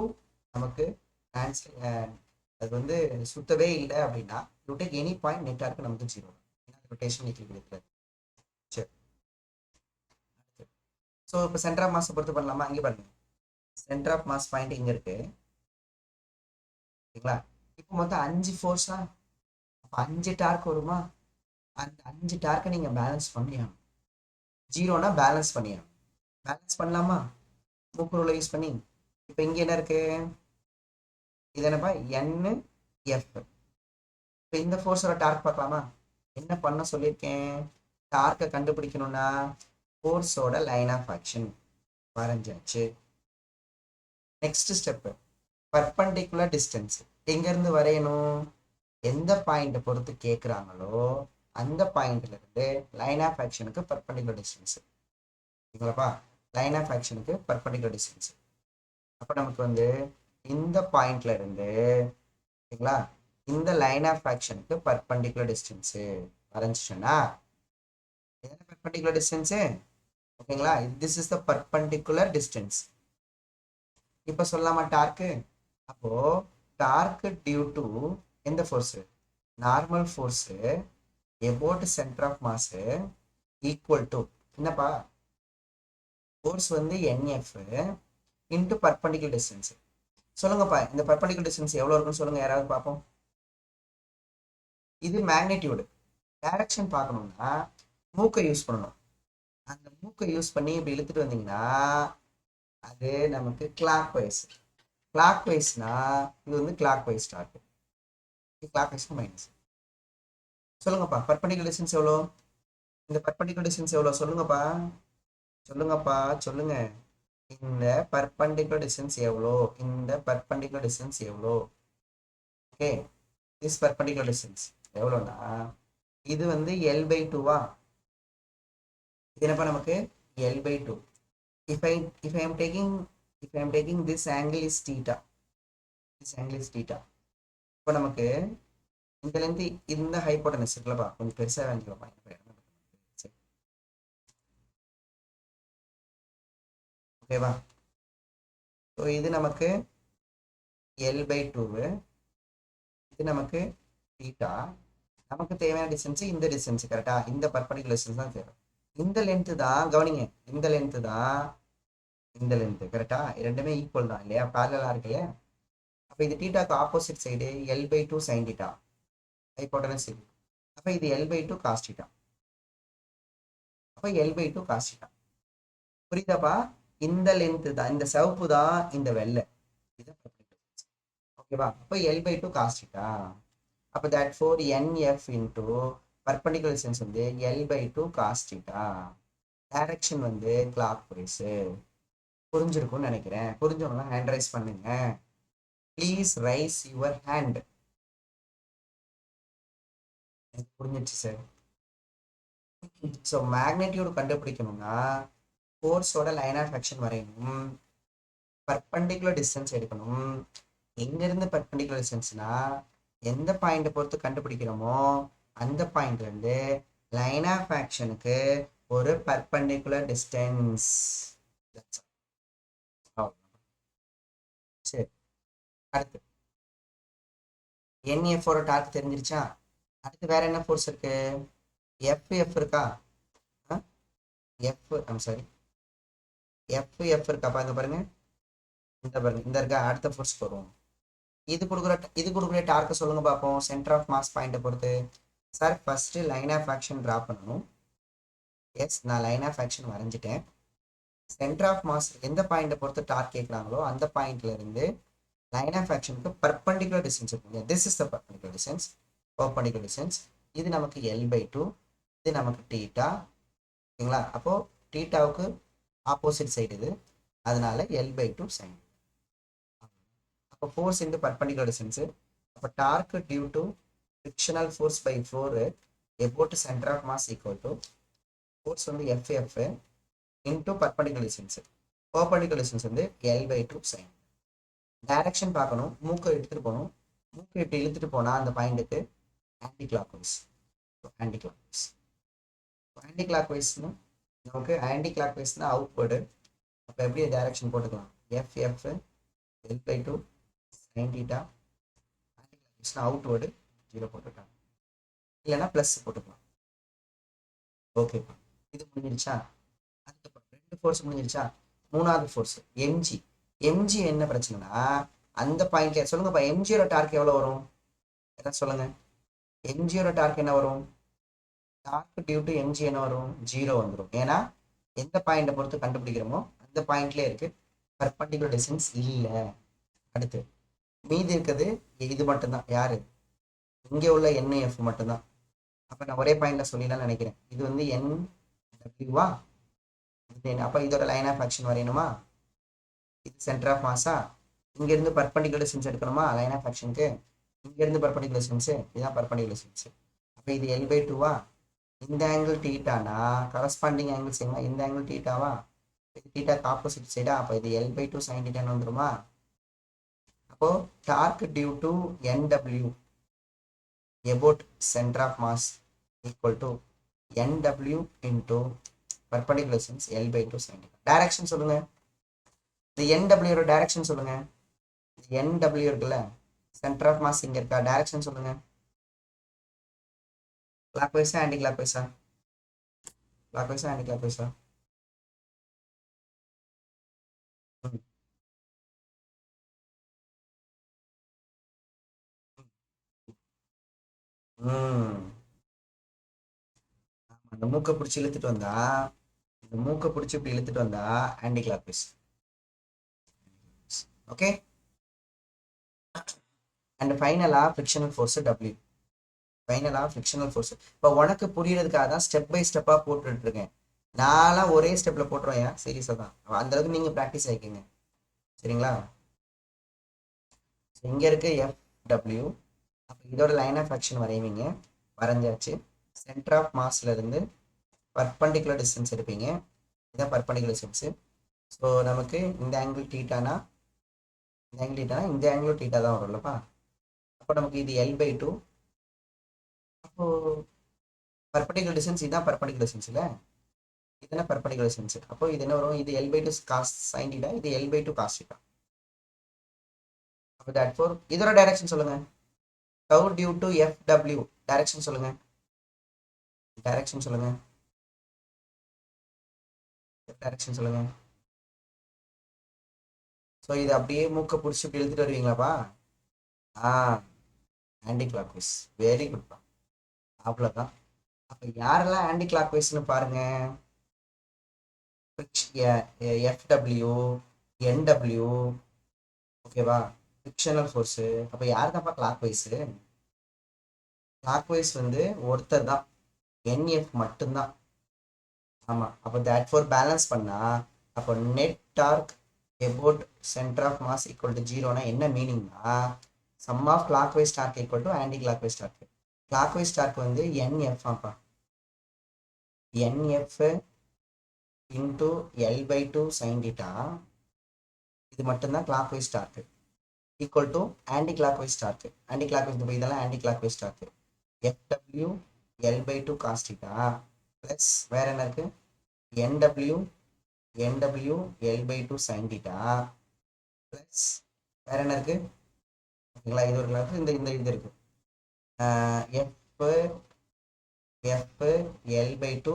நமக்கு ஆன்சர் அது வந்து சுத்தவே இல்லை அப்படின்னா you take any point net torque நமக்கு ஜீரோ. ரொட்டேஷன் ஈக்குவல் இருக்கிறது. சரி, ஸோ இப்போ சென்டர் ஆஃப் மாஸை பொறுத்து பண்ணலாமா? அங்கே பாருங்க, சென்டர் ஆஃப் மாஸ் பாயிண்ட் இங்கே இருக்கு ஓகேங்களா. இப்போ மொத்தம் 5 ஃபோர்ஸா, அப்போ 5 டார்க் வருமா? அந்த 5 டார்க்கை நீங்கள் பேலன்ஸ் பண்ணியாகணும். ஜீரோனா பேலன்ஸ் பண்ணியாகணும். பேலன்ஸ் பண்ணலாமா மூக்கு ரூலை யூஸ் பண்ணி? இப்போ இங்கே என்ன இருக்கு? இது என்னப்பா? NF. இப்போ இந்த ஃபோர்ஸோட டார்க் பார்க்கலாமா? என்ன பண்ண சொல்லியிருக்கேன்? டார்க்கை கண்டுபிடிக்கணும்னா ஃபோர்ஸோட லைன் ஆஃப் ஆக்ஷன் வரைஞ்சாச்சு. நெக்ஸ்ட் ஸ்டெப்பு பர்பண்டிகுலர் டிஸ்டன்ஸ் எங்கேருந்து வரையணும்? எந்த பாயிண்ட்டை பொறுத்து கேட்குறாங்களோ அந்த பாயிண்ட்ல இருந்து லைன் ஆஃப் ஆக்ஷனுக்கு பர்பண்டிகுலர் டிஸ்டன்ஸ். ஓகேங்களாப்பா? லைன் ஆஃப் ஆக்ஷனுக்கு பர்பண்டிகுலர் டிஸ்டன்ஸ். அப்போ நமக்கு வந்து இந்த பாயிண்ட்ல இருந்து ஓகேங்களா இந்த லைன் ஆஃப் ஆக்ஷனுக்கு பர்பண்டிகுலர் டிஸ்டன்ஸு வரைஞ்சிச்சோன்னா என்ன பர்பண்டிகுலர் டிஸ்டன்ஸு? ஓகேங்களா, this is the perpendicular distance. இப்போ சொல்லலாமா டார்க்கு? அப்போ டார்க்கு டியூ டு எந்த force? Normal force about centre of mass equal to என்னப்பா? ஃபோர்ஸ் வந்து NF இன்ட்டு பர்பண்டிகுலர் டிஸ்டன்ஸ். சொல்லுங்கப்பா, இந்த பர்பண்டிகுலர் டிஸ்டன்ஸ் எவ்வளோ இருக்குன்னு சொல்லுங்க, யாராவது பார்ப்போம். இது மேக்னிடியூடு. டைரக்ஷன் பார்க்கணும்னா மூக்கை யூஸ் பண்ணணும். அந்த மூக்கை யூஸ் பண்ணி இப்படி இழுத்துட்டு வந்தீங்கன்னா அது நமக்கு கிளாக் வைஸ். கிளாக் வைஸ்னா இது வந்து கிளாக் வைஸ் டார்க், கிளாக் வைஸ்னா மைனஸ். சொல்லுங்கப்பா பர்பண்டிகுலர் டிஸ்டன்ஸ் எவ்வளோ? இந்த பர்பண்டிகுலர் டிஸ்டன்ஸ் எவ்வளோ சொல்லுங்கப்பா? சொல்லுங்கப்பா சொல்லுங்க. இந்த பர்பண்டிகுலர் டிஸ்டன்ஸ் எவ்வளோ? இந்த பர்பண்டிகுலர் டிஸ்டன்ஸ் எவ்வளோ? ஓகே, திஸ் பர்பண்டிகுலர் டிஸ்டன்ஸ் எவ்வளோனா இது வந்து L/2வா? இது என்னப்பா நமக்கு? L/2. If I am taking this angle is theta. This angle is theta. இப்போ நமக்கு இந்த லென்த் இந்த ஹைபோட்டனஸ் இருக்குல்லப்பா, கொஞ்சம் பெருசாக வாங்கிக்கலாம்ப்பா. ஓகேவா? ஸோ இது நமக்கு L/2, இது நமக்கு தீட்டா. நமக்கு தேவையான டிஸ்டன்ஸ் இந்த டிஸ்டன்ஸ் கரெக்டா? இந்த பர்பண்டிகுலர் டிஸ்டன்ஸ் தான் தேவை. இந்த லென்த்து தான் கவனிங்க, இந்த லென்த்து தான் இந்த லென்த்து கரெக்டா? ரெண்டுமே ஈக்குவல் தான் இல்லையா? பேரலா இருக்கு இல்லையா? அப்போ இது தீட்டாக்கு opposite side L/2 sine theta hypotenuse இது. அப்போ இது L/2 காஸ் தீட்டா. அப்போ L/2 காஸ் தீட்டா. புரியுதாப்பா? இந்த லென்த்து தான், இந்த சிவப்பு தான் இந்த வெள்ளை. இதுதான் பர்பண்டிகுலர். ஓகேவா? அப்போ L/2 காஸ் தீட்டா. அப்போ that force NF into perpendicular distance வந்து L/2 காஸ் தீட்டா. டைரக்ஷன் வந்து கிளாக் வைஸு. புரிஞ்சிருக்கும்னு நினைக்கிறேன். புரிஞ்சவங்களாம் ஹேண்ட் ரைஸ் பண்ணுங்க. Please raise your hand. புரிஞ்சிடுச்சு சார். ஸோ மேக்னிடியூட் கண்டுபிடிக்கணும்னா ஃபோர்ஸோட லைன் ஆஃப் ஆக்ஷன் வரையணும், பர்பண்டிகுலர் டிஸ்டன்ஸ் எடுக்கணும். எங்கேருந்து பர்பண்டிகுலர் டிஸ்டன்ஸ்னா எந்த பாயிண்ட்டை பொறுத்து கண்டுபிடிக்கிறோமோ அந்த பாயிண்ட்ல இருந்து லைன் ஆஃப் ஆக்ஷனுக்கு ஒரு பர்பண்டிகுலர் டிஸ்டன்ஸ். சரி, அடுத்து NF ஓட டார்க் தெரிஞ்சிருச்சா? அடுத்து வேற என்ன ஃபோர்ஸ் இருக்கு? FF இருக்கா? FF இருக்காப்பா? இங்க பாருங்க, இந்த பாருங்க, இந்த இருக்கா? அடுத்த ஃபோர்ஸ் வருவோம். இது கொடுக்குற டார்க்கை சொல்லுங்க பார்ப்போம். சென்டர் ஆஃப் மாஸ் பாயிண்ட்டை பொறுத்து. Sir first line of action draw பண்ணணும். எஸ், நான் லைன் ஆஃப் ஆக்ஷன் வரைஞ்சிட்டேன். சென்டர் ஆஃப் மாஸ் எந்த பாயிண்ட்டை பொறுத்து டார்க் கேட்குறாங்களோ அந்த பாயிண்ட்ல இருந்து லைன் ஆஃப் ஆக்ஷனுக்கு பர்பண்டிகுலர் டிஸ்டன்ஸ் இருக்குங்க. This is the perpendicular distance. Perpendicular distance இது நமக்கு L/2, இது நமக்கு தீட்டா. ஓகேங்களா? அப்போ தீட்டாவுக்கு ஆப்போசிட் சைடு இது, அதனால L/2 சைன். அப்போ ஃபோர்ஸ் இன்டு பர்பண்டிகுலர் டிஸ்டன்ஸ். அப்போ torque due to frictional force by 4 about centre of mass equal to force வந்து FF into perpendicular distance. Perpendicular distance வந்து L/2 சைன். டைரக்ஷன் பார்க்கணும், மூக்கை எடுத்துட்டு போகணும். மூக்கை இப்படி இழுத்துட்டு போனால் அந்த பாயிண்ட்டுக்கு anti clock wise. Anti clock wise. Anti clock வைஸ்னா நமக்கு ஆன்டி கிளாக் வைஸ்னா அவுட்வேர்டு. அப்போ எப்படி டைரக்ஷன் போட்டுக்கலாம், எஃப் L/2 sin theta. ஆன்டி கிளாக் வைஸ்னா அவுட்வேர்டு 0 போட்டுக்கலாம், இல்லைன்னா ப்ளஸ் போட்டுக்கலாம். ஓகேப்பா, இது முடிஞ்சிருச்சா? அதுக்கப்புறம் 2 ஃபோர்ஸ் முடிஞ்சிருச்சா? 3வது ஃபோர்ஸ் எம்ஜி. எம்ஜி என்ன பிரச்சனைனா அந்த பாயிண்ட்ல சொல்லுங்கப்பா, எம்ஜியோட டார்க் எவ்வளோ வரும்? எதாவது சொல்லுங்க. எம்ஜியோட டார்க் என்ன வரும்? டார்க் டியூ டு எம்ஜி என்ன வரும்? 0 வந்துடும். ஏன்னா எந்த பாயிண்டை பொறுத்து கண்டுபிடிக்கிறோமோ அந்த பாயிண்ட்லேயே இருக்கு, பர்பண்டிகுலர் டிஸ்டன்ஸ் இல்லை. அடுத்து மீதி இருக்கிறது இது மட்டும்தான். யாரு? இங்கே உள்ள என்எஃப் மட்டும்தான். அப்போ நான் ஒரே பாயிண்ட்ல சொல்லிடலாம்னு நினைக்கிறேன். இது வந்து என் டபிள்யூவா? அப்போ இதோட லைன் ஆஃப் ஆக்ஷன் வரையணுமா? இது சென்டர் ஆஃப் மாஸா? இங்கேருந்து பர்பண்டிகுலர் டிஸ்டன்ஸ் எடுக்கணுமா லைன் ஆஃப் ஆக்ஷனுக்கு? இங்கேருந்து பர்பண்டிகுலர் டிஸ்டன்ஸு, இதுதான் பர்பண்டிகுலர் டிஸ்டன்ஸ். அப்போ இது L/2வா? இந்த ஆங்கிள் தீட்டானா கரஸ்பாண்டிங் ஆங்கிள்ஸ் என்ன? இந்த ஆங்கிள் தீட்டாவா? இது தீட்டாக்கு ஆப்போசிட் சைடா? அப்போ இது L/2 sin தீட்டான்னு வந்துருமா? அப்போ torque due to NW about center of mass equal to NW into perpendicular distance L/2 sin theta. Direction சொல்லுங்க. இந்த NW டைரக்ஷன் சொல்லுங்க. NW இருக்குல்ல, சென்டர் ஆஃப் மாஸ் இங்க இருக்கா, டைரக்ஷன் சொல்லுங்க. கிளாக் வைஸா ஆன்டி கிளாக் வைஸா? கிளாக் வைஸா ஆன்டி கிளாக் வைஸா? அந்த மூக்கை பிடிச்சி இழுத்துட்டு வந்தா, இந்த மூக்கை பிடிச்சி இப்படி இழுத்துட்டு வந்தா anti clock wise. Okay. And ஃபைனலா ஃபிரிக்ஷனல் ஃபோர்ஸ் W. ஃபைனலா ஃபிரிக்ஷனல் ஃபோர்ஸ். இப்போ உனக்கு புரியறதுக்காக தான் ஸ்டெப் பை ஸ்டெப்பா போட்டுட்டு இருக்கேன். நான்லாம் ஒரே ஸ்டெப்ல போட்டுருவேன், சீரியஸா தான். அந்த அளவுக்கு நீங்க ப்ராக்டிஸ் ஆகிக்கங்க, சரிங்களா? இங்க இருக்கு FW. அப்போ இதோட லைன் ஆஃப் ஆக்ஷன் வரைவீங்க, வரைஞ்சாச்சு. சென்டர் ஆஃப் மாஸ்ல இருந்து பர்பண்டிகுலர் டிஸ்டன்ஸ் எடுப்பீங்க, இதான் பர்பண்டிகுலர் டிஸ்டன்ஸ். ஸோ நமக்கு இந்த ஆங்கிள் டீட்டானா, இந்த ஆங்கிள் டீட்டானா இந்த ஆங்கிள் டீட்டா தான் வரும்லப்பா. அப்போ நமக்கு இது L/2. அப்போ பர்பண்டிகுலர் டிஸ்டன்ஸ், இதுதான் பர்பண்டிகுலர் டிஸ்டன்ஸ் இல்லை, இதுதான் பர்பண்டிகுலர் டிஸ்டன்ஸ். அப்போ இது என்ன வரும்? இது L/2 cos sin theta, இது L/2 cos theta. அப்போ therefore இதோட டைரக்ஷன் சொல்லுங்க. tau due to FW direction சொல்லுங்க. டைரக்ஷன் சொல்லுங்க. டைரக்ஷன் சொல்லுங்க. ஸோ இது அப்படியே மூக்கை பிடிச்சி இப்படி இழுத்துட்டு வருவீங்களாப்பா? Anti clock wise. வெரி குட்பா, அவ்வளோதான். அப்போ யாரெல்லாம் ஆன்டி கிளாக் வைஸ்னு பாருங்க. FW, NW, ஓகேவா? Frictional force. அப்போ யார் தான்ப்பா கிளாக் வைஸு? கிளாக் வைஸ் வந்து ஒருத்தர் தான், NF மட்டும்தான். ஆமாம். அப்போ தேட் ஃபோர் பேலன்ஸ் பண்ணால், அப்போ net torque about centre of mass equal to 0னா என்ன மீனிங்னா, sum of clock wise torque equal to anti clock wise torque. Clock wise torque வந்து NF ஆப்பா, NF into L/2 sin theta. இது மட்டும்தான் clock wise torque equal to anti clock wise torque. Anti clock wise இதெல்லாம் anti clock wise torque. FW L/2 cos theta plus வேற என்ன இருக்கு? NW L/2 sin theta plus வேற என்ன இருக்கு? ஓகேங்களா? இது ஒரு கிளாஸ், இந்த இந்த இது இருக்கு, F L/2.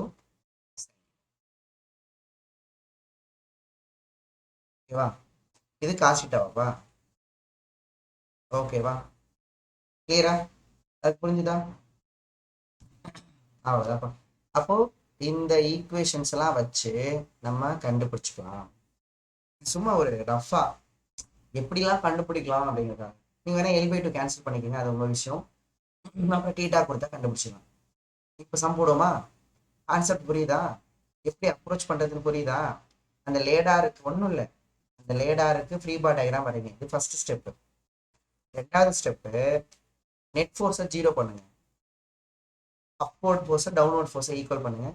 ஓகேவா? இது cos theta வாப்பா. ஓகேவா? கிளியரா? அது புரிஞ்சுதா? அவ்வளோதான்ப்பா. அப்போ இந்த ஈக்குவேஷன்ஸ் எல்லாம் வச்சு நம்ம கண்டுபிடிச்சிக்கலாம். சும்மா ஒரு ரஃபா எப்படிலாம் கண்டுபிடிக்கலாம் அப்படிங்கிறதா. நீங்க வேணா L/2 கேன்சல் பண்ணிக்கோங்க, அது உங்க விஷயம். அப்புறம் டீட்டா கொடுத்தா கண்டுபிடிச்சிடலாம். இப்போ சம் போடுவோமா? கான்செப்ட் புரியுதா? எப்படி அப்ரோச் பண்றதுன்னு புரியுதா? அந்த லேடாருக்கு ஒன்றும் இல்லை, அந்த லேடாருக்கு ஃப்ரீ பார் டயக்ராம் வரைங்க, இது ஃபர்ஸ்ட் ஸ்டெப்பு. ரெண்டாவது ஸ்டெப்பு, நெட் ஃபோர்ஸை 0 பண்ணுங்க, அப்வர்ட் ஃபோர்ஸை டவுன்வர்ட் ஃபோர்ஸை ஈக்குவல் பண்ணுங்க,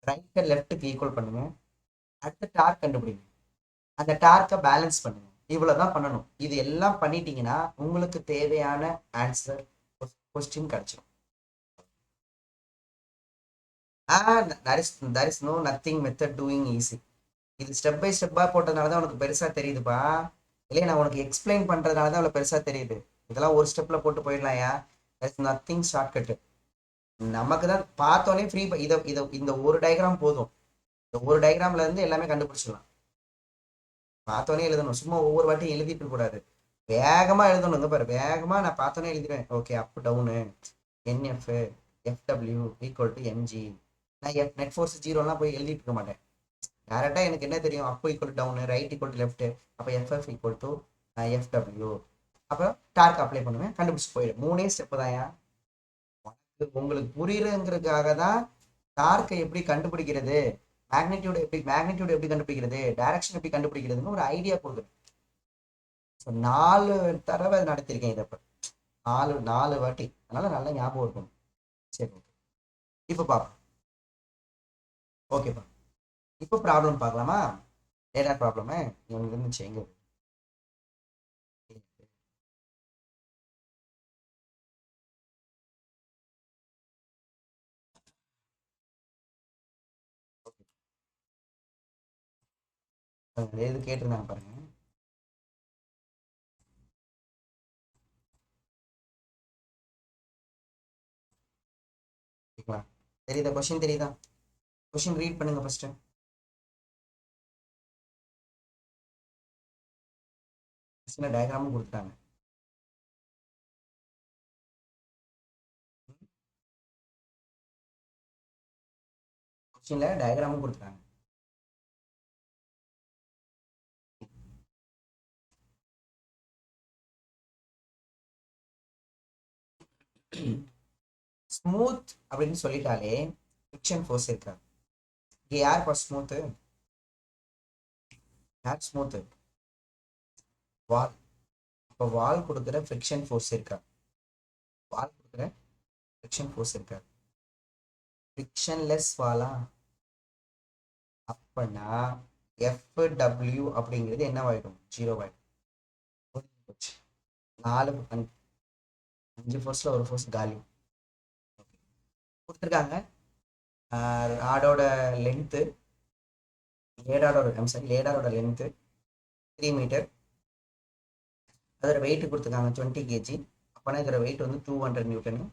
ரைட் லெஃப்ட்டுக்கு ஈக்குவல் பண்ணுங்க, அடுத்த டார்க் கண்டுபிடிங்க, அந்த டார்க்கை பேலன்ஸ் பண்ணுங்க. இவ்வளவுதான் பண்ணணும். இது எல்லாம் பண்ணிட்டீங்கன்னா உங்களுக்கு தேவையான ஆன்சர் கொஸ்டின் கிடைச்சிடும். there is no nothing method doing easy. இது ஸ்டெப் பை ஸ்டெப்பாக போட்டதுனால தான் உனக்கு பெருசாக தெரியுதுப்பா. இல்லையா நான் உனக்கு எக்ஸ்பிளைன் பண்ணுறதுனால தான் அவ்வளோ பெருசாக தெரியுது. இதெல்லாம் ஒரு ஸ்டெப்பில் போட்டு போயிடலாம்யா. That's nothing shortcut. நமக்கு தான் பார்த்தோன்னே ஃப்ரீ. இதை இந்த ஒரு டயக்ராம் போதும். இந்த ஒரு டயக்ராம்ல இருந்து எல்லாமே கண்டுபிடிச்சிடலாம். பார்த்தோன்னே எழுதணும், சும்மா ஒவ்வொரு வாட்டியும் எழுதிட்டு இருக்க கூடாது. வேகமாக எழுதணும். இங்கே பாரு, வேகமாக நான் பார்த்தோன்னே எழுதிடுவேன். Okay, up down NF FW equal to mg. நான் நெட் ஃபோர்ஸ் ஜீரோலாம் போய் எழுதிட்டு இருக்க மாட்டேன். டேரெக்டாக எனக்கு என்ன தெரியும், up equal down, right equal to left, அப்போ எஃப்எஃப் ஈக்குவல் டு எஃப்டபிள்யூ. அப்புறம் டார்க் அப்ளை பண்ணுவேன், கண்டுபிடிச்சி போயிடும். 3 ஸ்டெப்பு தான்யா. உங்களுக்கு புரியுறதுங்கிறதுக்காக தான் டார்க்கை எப்படி கண்டுபிடிக்கிறது, மேக்னிடியூட் எப்படி கண்டுபிடிக்கிறது, டைரக்ஷன் எப்படி கண்டுபிடிக்கிறதுன்னு ஒரு ஐடியா கொடுக்குறேன். ஸோ 4 தடவை நடத்திருக்கேன் இதை. இப்போ 4 வாட்டி. அதனால நல்லா ஞாபகம் இருக்கணும். சரி, ஓகே. இப்போ பார்ப்போம். ஓகேப்பா, இப்போ ப்ராப்ளம் பார்க்கலாமா? டேட்டா ப்ராப்ளமு உங்களுக்கு இருந்துச்சு எங்க? எது கேட்டிருந்தாங்க பாருங்க. ஓகேங்களா? தெரியுதா? கொஸ்டின் தெரியுதா? கொஸ்டின் ரீட் பண்ணுங்க ஃபர்ஸ்ட். கொஸ்டின் டயக்ராமும் கொடுத்துட்டாங்க. கொஸ்டின்ல டயக்ராமும் கொடுத்துட்டாங்க. ஸ்மூத் அப்படின்னு சொல்லிட்டாலே ஃபிரிக்ஷன் ஃபோர்ஸ் இருக்காது. இங்கே யார் பா ஸ்மூத்து? யார் ஸ்மூத்து? வால். இப்போ வால் கொடுக்குற ஃபிரிக்ஷன் ஃபோர்ஸ் இருக்கா? வால் கொடுக்குற ஃபிரிக்ஷன் ஃபோர்ஸ் இருக்கா? ஃபிரிக்ஷன்லெஸ் வாலா? அப்பனா எஃப்டபிள்யூ அப்படிங்கிறது என்னவாயிடும்? 0 ஆயிடும். 4 5 ஃபோர்ஸில் ஒரு ஃபோர்ஸ் காலி. கொடுத்துருக்காங்க. ராடோட லென்த்து, லேடாரோட லென்த்து 3 மீட்டர். அதோட வெயிட் கொடுத்துருக்காங்க 20 kg. அப்போனா இதோட வெயிட் வந்து 200 நியூட்டனு.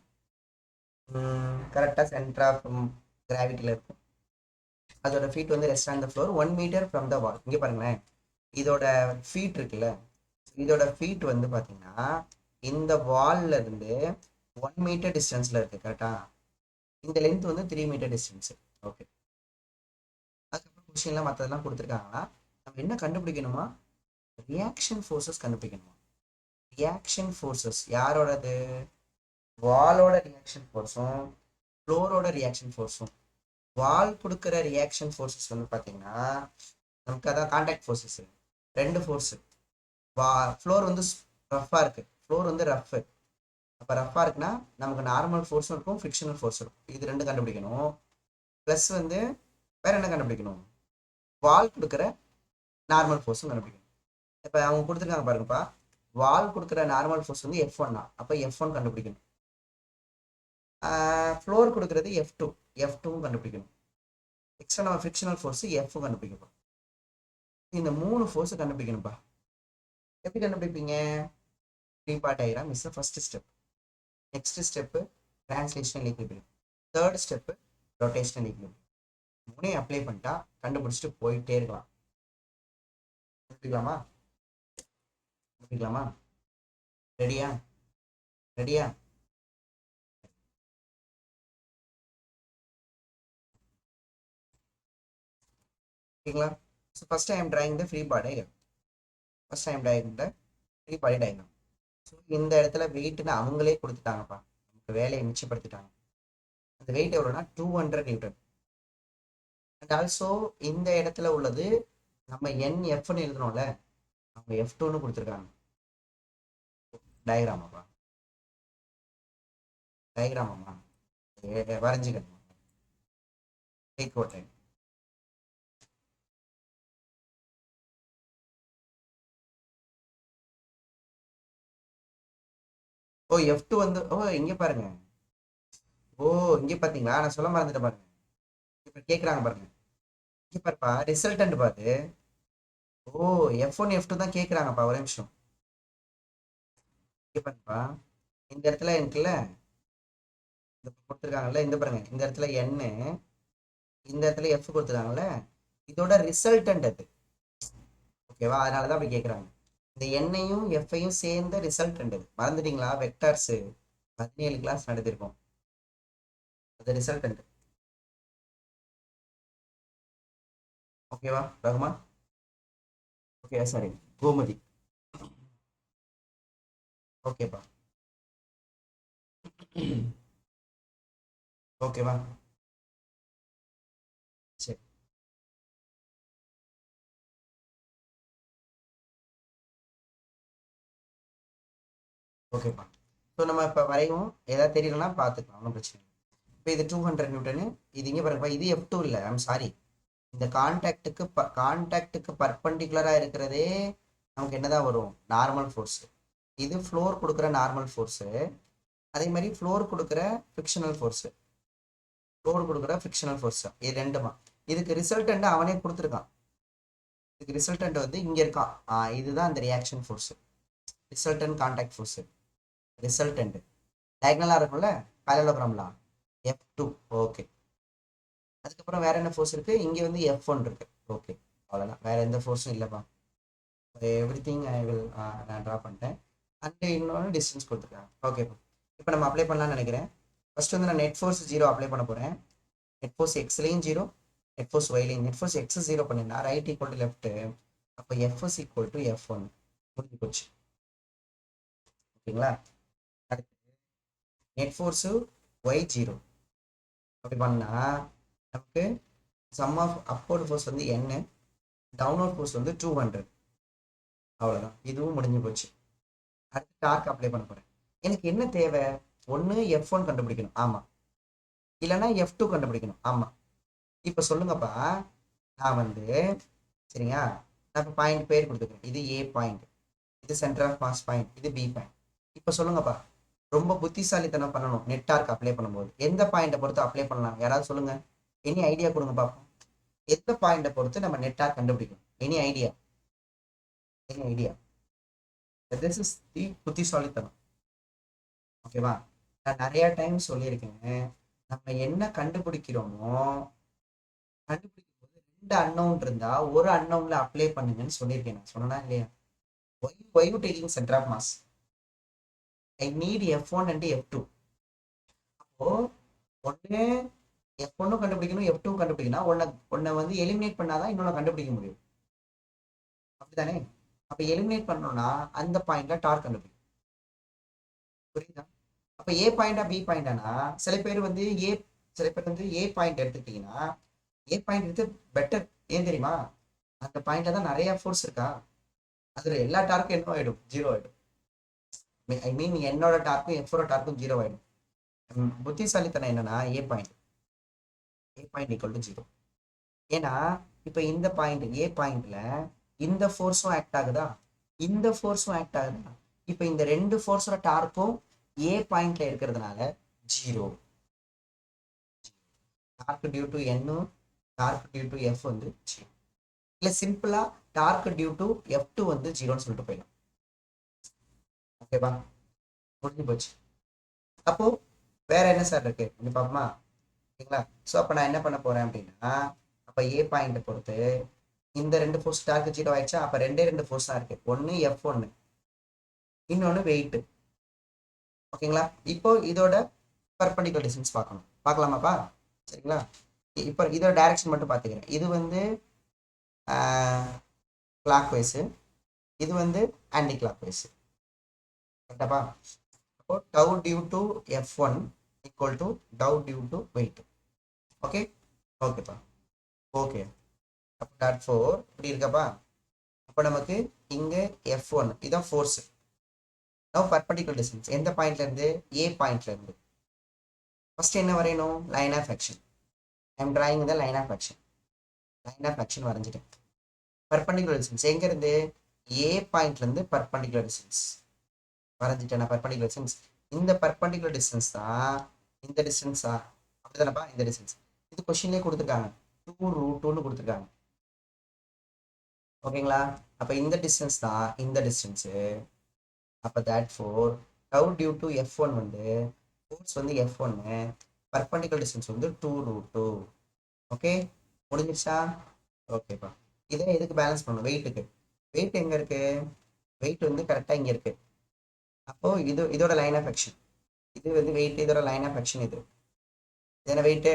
கரெக்டாக சென்டர் ஆஃப் கிராவிட்டியில் இருக்கும். அதோட ஃபீட் வந்து rest on the floor 1 metre from the wall. இங்கே பாருங்களேன், இதோட ஃபீட் இருக்குல்ல, இதோட ஃபீட் வந்து பார்த்தீங்கன்னா இந்த வால்ல இருந்து 1 மீட்டர் டிஸ்டன்ஸில் இருக்குது. கரெக்டா? இந்த லென்த் வந்து 3 மீட்டர் டிஸ்டன்ஸு. ஓகே. அதுக்கப்புறம் கொஸ்டின்லாம் மற்றதெல்லாம் கொடுத்துருக்காங்கன்னா நம்ம என்ன கண்டுபிடிக்கணுமா? ரியாக்ஷன் ஃபோர்ஸஸ் கண்டுபிடிக்கணுமா? ரியாக்ஷன் ஃபோர்ஸஸ் யாரோடது? வாலோட ரியாக்ஷன் ஃபோர்ஸும் ஃப்ளோரோட ரியாக்ஷன் ஃபோர்ஸும். வால் கொடுக்குற ரியாக்ஷன் ஃபோர்ஸஸ் வந்து பார்த்தீங்கன்னா நமக்கு அதான் கான்டாக்ட் ஃபோர்ஸஸ். 2 ஃபோர்ஸு. ஃப்ளோர் வந்து ரஃப்பாக இருக்குது, ஃப்ளோர் வந்து ரஃப்பு. அப்போ ரஃப்பாக இருக்குன்னா நமக்கு நார்மல் ஃபோர்ஸும் இருக்கும், ஃபிக்ஷனல் ஃபோர்ஸும் இருக்கும். இது 2 கண்டுபிடிக்கணும். ப்ளஸ் வந்து வேறு என்ன கண்டுபிடிக்கணும்? வால் கொடுக்குற நார்மல் ஃபோர்ஸும் கண்டுபிடிக்கணும். இப்போ அவங்க கொடுத்துருக்காங்க பாருங்கப்பா, வால் கொடுக்குற நார்மல் ஃபோர்ஸ் வந்து F1 தான். அப்போ F1 கண்டுபிடிக்கணும். ஃப்ளோர் கொடுக்குறது F2 கண்டுபிடிக்கணும். எக்ஸ்ட்ரா நம்ம ஃபிக்ஷனல் ஃபோர்ஸ் F கண்டுபிடிக்கணும். இந்த 3 ஃபோர்ஸை கண்டுபிடிக்கணும்ப்பா. எப்படி கண்டுபிடிப்பீங்க? 3 part diagram is the first step. Next step translational equilibrium. Third step rotational equilibrium. 3 apply பண்ணிட்டா கண்டுபிடிச்சிட்டு போயிட்டே இருக்கலாம். கண்டுபிடிக்கலாமா? ரெடியா? ஓகேங்களா? So first I am drawing the free body diagram. So இந்த இடத்துல வெயிட்னு அவங்களே கொடுத்துட்டாங்கப்பா, நமக்கு வேலையை மிச்சப்படுத்திட்டாங்க. அந்த வெயிட் எவ்வளோனா 200 நியூட்டன். அண்ட் ஆல்சோ இந்த இடத்துல உள்ளது நம்ம NFன்னு எழுதணும்ல, அவங்க F2ன்னு கொடுத்துருக்காங்க. டயக்ராமாப்பா, வரைஞ்சிக்கணும். டேக் ஓ டைம். F2 வந்து இங்கே பாருங்க. இங்கே பார்த்தீங்களா? நான் சொல்ல மறந்துட்டேன் பாருங்க. இப்ப கேக்குறாங்க பாருங்க. இங்க பாருப்பா ரிசல்டன்ட் பாத்து. ஓ, F1 F2 தான் கேக்குறாங்கப்பா, ஒரே நிமிஷம். இங்க பாருப்பா, இந்த இடத்துல எனக்குல்ல இந்த கொடுத்துருக்காங்கல்ல, இந்த பாருங்க இந்த இடத்துல n, இந்த இடத்துல f கொடுத்துருக்காங்கல்ல, இதோட ரிசல்டன்ட் அது. ஓகேவா, அதனாலதான் அப்படி கேக்குறாங்க. இந்த எண்ணையும் எஃப்ஐயும் சேர்ந்த ரிசல்டன்ட் அது. மறந்துட்டீங்களா? வெக்டார்ஸ் 17 கிளாஸ் நடத்திருக்கோம். அது ரிசல்டன்ட். ஓகேவா ரகுமான்? Okay sorry, Gomathi. ஓகேப்பா. ஓகேவா, சரி. ஓகேப்பா. ஸோ நம்ம இப்போ வரையும், ஏதாவது தெரியலன்னா பார்த்துக்கலாம், ஒன்றும் பிரச்சனை இல்லை. இப்போ இது 200 நியூட்டனு. இது இங்கே பாருங்கப்பா, இது F2 இல்லை, ஐம் சாரி. இந்த கான்டாக்டுக்கு பர்பண்டிகுலராக இருக்கிறதே நமக்கு என்னதான் வரும்? Normal force. இது ஃப்ளோர் கொடுக்குற நார்மல் ஃபோர்ஸு. அதே மாதிரி ஃப்ளோர் கொடுக்குற ஃபிக்ஷனல் ஃபோர்ஸு. ஃப்ளோர் கொடுக்குற ஃபிக்ஷனல் ஃபோர்ஸ், இது ரெண்டுமா. இதுக்கு ரிசல்டன்ட் அவனே கொடுத்துருக்கான். இதுக்கு ரிசல்டன்ட் வந்து இங்கே இருக்கான். இதுதான் அந்த reaction force, resultant contact force. Resultant டயக்னலாக இருக்கும்ல, பேரலோகிராம்லாம். F2. ஓகே. அதுக்கப்புறம் வேற என்ன ஃபோர்ஸ் இருக்கு? இங்கே வந்து F1 இருக்கு. ஓகே, அவ்வளோதான், வேற எந்த ஃபோர்ஸும் இல்லைப்பா. எவ்ரி திங் ஐ வில் நான் ட்ரா பண்ணிட்டேன். அண்ட் இன்னொன்று டிஸ்டன்ஸ் கொடுத்துருக்கேன். ஓகேப்பா. இப்போ நம்ம அப்ளை பண்ணலாம்னு நினைக்கிறேன். ஃபர்ஸ்ட் வந்து நான் நெட் ஃபோர்ஸ் 0 அப்ளை பண்ண போகிறேன். நெட் ஃபோர்ஸ் எக்ஸ்லையும் 0, நெட் ஃபோர்ஸ் ஒய்லையும். நெட் ஃபோர்ஸ் எக்ஸ் 0 பண்ணினா ரைட் ஈக்குவல் டு லெஃப்ட். அப்போ எஃப்எஸ் ஈக்குவல் டு F1 முடிஞ்சு போச்சு. ஓகேங்களா? அடுத்து நெட் ஃபோர்ஸு ஒய் 0 அப்படி பண்ணா நமக்கு சம் ஆஃப் அப்போர்ட் ஃபோர்ஸ் வந்து n, டவுன்வர்ட் ஃபோர்ஸ் வந்து 200. அவ்வளோதான், இதுவும் முடிஞ்சு போச்சு. அடுத்து டார்க் அப்ளை பண்ண போகிறேன். எனக்கு என்ன தேவை? ஒன்று F1 கண்டுபிடிக்கணும், ஆமாம். இல்லைன்னா F2 கண்டுபிடிக்கணும், ஆமாம். இப்போ சொல்லுங்கப்பா, நான் வந்து சரிங்களா, நான் இப்போ பாயிண்ட் பேர் கொடுத்துக்கிறேன். இது A பாயிண்ட், இது சென்டர் ஆஃப் மாஸ் பாயிண்ட், இது B பாயிண்ட். இப்போ சொல்லுங்கப்பா, ரொம்ப புத்திசாலித்தனம் பண்ணணும் நெட் டார்க் அப்ளை பண்ணும்போது. எந்த பாயிண்டை பொறுத்து அப்ளை பண்ணலாம்? யாராவது சொல்லுங்க, எனி ஐடியா கொடுங்க பார்ப்போம். எந்த பாயிண்டை பொறுத்து நம்ம நெட் டார்க் கண்டுபிடிக்கணும்? Any idea? Any idea? This is the புத்திசாலித்தனம். ஓகேவா? நான் நிறைய டைம் சொல்லியிருக்கேன், நம்ம என்ன கண்டுபிடிக்கிறோமோ கண்டுபிடிக்கும் போது 2 அன்னவுன் இருந்தா ஒரு அன்னவுன்ல அப்ளை பண்ணுங்கன்னு சொல்லியிருக்கேன். நான் சொன்னா இல்லையா? why you taking center of mass? I need F1 and F2. அப்போ ஒன்று F1 கண்டுபிடிக்கணும், F2 கண்டுபிடிக்கணும். ஒன்னை வந்து எலிமினேட் பண்ணாதான் இன்னொன்று கண்டுபிடிக்க முடியும், அப்படித்தானே? அப்ப எலிமினேட் பண்ணணும்னா அந்த பாயிண்ட்ல டார்க் கண்டுபிடிக்கும். புரியுதா? அப்ப ஏ பாயிண்டா பி பாயிண்டானா? சில பேர் வந்து ஏ பாயிண்ட் எடுத்துக்கிட்டீங்கன்னா, ஏ பாயிண்ட் எடுத்து பெட்டர். ஏன் தெரியுமா? அந்த பாயிண்ட்ல தான் நிறைய ஃபோர்ஸ் இருக்கா, அதுல எல்லா டார்க்கும் என்ன ஆயிடும்? 0 ஆயிடும். ஐ மீன் என்னோட டார்க்கும் எஃபோட டார்க்கும் 0 ஆயிடும். புத்திசாலித்தனம் என்னன்னா ஏ பாயிண்ட் ஈக்குவல் டு 0. ஏன்னா இப்ப இந்த பாயிண்ட் ஏ பாயிண்ட்ல இந்த ஃபோர்ஸும் ஆக்ட் ஆகுதா, இந்த ஃபோர்ஸும் ஆக்ட் ஆகுதா. இப்ப இந்த ரெண்டு ஃபோர்ஸோட டார்க்கும் ஏ பாயிண்ட்ல இருக்கிறதுனால 0. Torque due to n, torque due to f வந்து 0. இல்ல சிம்பிளா டார்க் டியூ டு F2 வந்து 0ன்னு சொல்லிட்டு போயிடும். ஓகேவா? முடிஞ்சு போச்சு. அப்போ வேற என்ன சார் இருக்கு இங்க பாப்போமா? ஓகேங்களா? ஸோ அப்போ நான் என்ன பண்ண போறேன் அப்படின்னா, அப்போ ஏ பாயிண்ட் பொறுத்து இந்த ரெண்டு ஃபோர்ஸ் டார்க் 0 ஆயிடுச்சா? அப்போ ரெண்டு ஃபோர்ஸ் தான் இருக்கு. ஒன்று F1, இன்னொன்று வெயிட். ஓகேங்களா? இப்போ இதோட பர்பண்டிகுலர் டிஸ்டன்ஸ் பார்க்கணும். பார்க்கலாமாப்பா? சரிங்களா? இப்போ இதோட டைரக்ஷன் மட்டும் பார்த்துக்கிறேன். இது வந்து கிளாக் வைஸு, இது வந்து ஆன்டி கிளாக் வைஸு. கரெக்டாப்பா? அப்போ tau due to F1 equal to tau due to weight. Okay, ஓகேப்பா. ஓகே, அப்போ டாட் 4 இப்படி இருக்கப்பா. அப்போ நமக்கு இங்கே F1 இதான் ஃபோர்ஸ். நவ் பர்பண்டிகுலர் டிஸ்டன்ஸ் எந்த பாயிண்ட்ல இருந்து? ஏ பாயிண்ட்ல இருந்து. ஃபர்ஸ்ட் என்ன வரையணும்? Line of action. I am drawing the line of action. Line of action வரைஞ்சிட்டேன். பர்பண்டிகுலர் டிஸ்டன்ஸ் எங்க இருந்து? ஏ பாயிண்ட்ல இருந்து பர்பண்டிகுலர் டிஸ்டன்ஸ் வரைஞ்சிட்டேன். பர்பண்டிகுலர் டிஸ்டன்ஸ், இந்த பர்பண்டிகுலர் டிஸ்டன்ஸ் தான் இந்த டிஸ்டன்ஸா? அப்படிதானப்பா? இந்த டிஸ்டன்ஸ் இது கொஸ்டின்லேயே கொடுத்துருக்காங்க, 2√2ன்னு கொடுத்துருக்காங்க. ஓகேங்களா? அப்போ இந்த டிஸ்டன்ஸ் தான் இந்த டிஸ்டன்ஸு. அப்போ that four tau due to F1 வந்து ஃபோர்ஸ் வந்து F1, பர்பண்டிகுலர் டிஸ்டன்ஸ் வந்து 2√2. ஓகே, முடிஞ்சிருச்சா? ஓகேப்பா. இதை எதுக்கு பேலன்ஸ் பண்ணணும்? வெயிட்டுக்கு. வெயிட் எங்கே இருக்கு? வெயிட் வந்து கரெக்டாக இங்கே இருக்கு. அப்போ இதோட லைன் ஆஃப் ஆக்ஷன், இது வந்து வெயிட், இதோட லைன் ஆஃப் ஆக்ஷன் இது என்ன வெயிட்டு?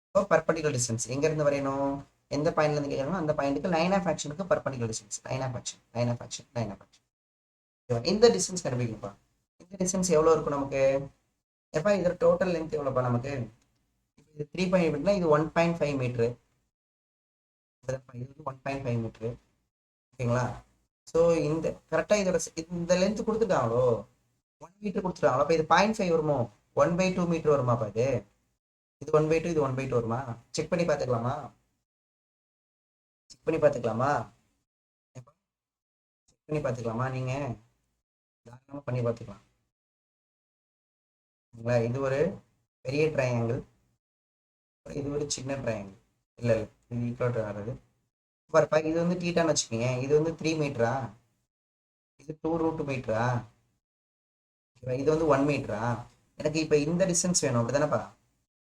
இப்போ பர்பண்டிகுலர் டிஸ்டன்ஸ் எங்கேருந்து வரையணும்? எந்த பாயிண்ட்லேருந்து கேட்கணும்? அந்த பாயிண்ட்டுக்கு லைன் ஆஃப் ஆக்ஷனுக்கு perpendicular distance, line of action, line of action, line of action. இந்த டிஸ்டன்ஸ் கண்டுபிடிக்கணும்ப்பா. இந்த டிஸ்டன்ஸ் எவ்வளோ இருக்கும் நமக்கு? எப்பா இதோட டோட்டல் லென்த் எவ்வளோப்பா நமக்கு? இது 3.5 மீட்டர்னா இது 1.5 மீட்ரு. இது வந்து 1.5 மீட்ரு. ஓகேங்களா? ஸோ இந்த கரெக்டாக இதோட இந்த லென்த் கொடுத்துட்டாங்களோ, 1 மீட்டர் கொடுத்துட்டாங்களோ, அப்போ இது 0.5 வருமோ? 1/2 மீட்டர் வருமாப்பா இது? இது 1/2, இது 1/2 வருமா? செக் பண்ணி பார்த்துக்கலாமா? செக் பண்ணி பார்த்துக்கலாமா? செக் பண்ணி பார்த்துக்கலாமா? நீங்கள் தாராளமாக பண்ணி பார்த்துக்கலாம். சரிங்களா? இது ஒரு பெரிய ட்ரையாங்கிள், இது ஒரு சின்ன ட்ரையாங்கிள். இல்லை இல்லை, இது ஈக்குவல் ஆகிறது. பாருப்பா, இது வந்து டீட்டான்னு வச்சுக்கோங்க. இது வந்து 3 மீட்டரா, இது 2√2 மீட்டரா, இது வந்து 1 மீட்டரா. எனக்கு இப்போ இந்த டிஸ்டன்ஸ் வேணும், அப்படி தானேப்பா?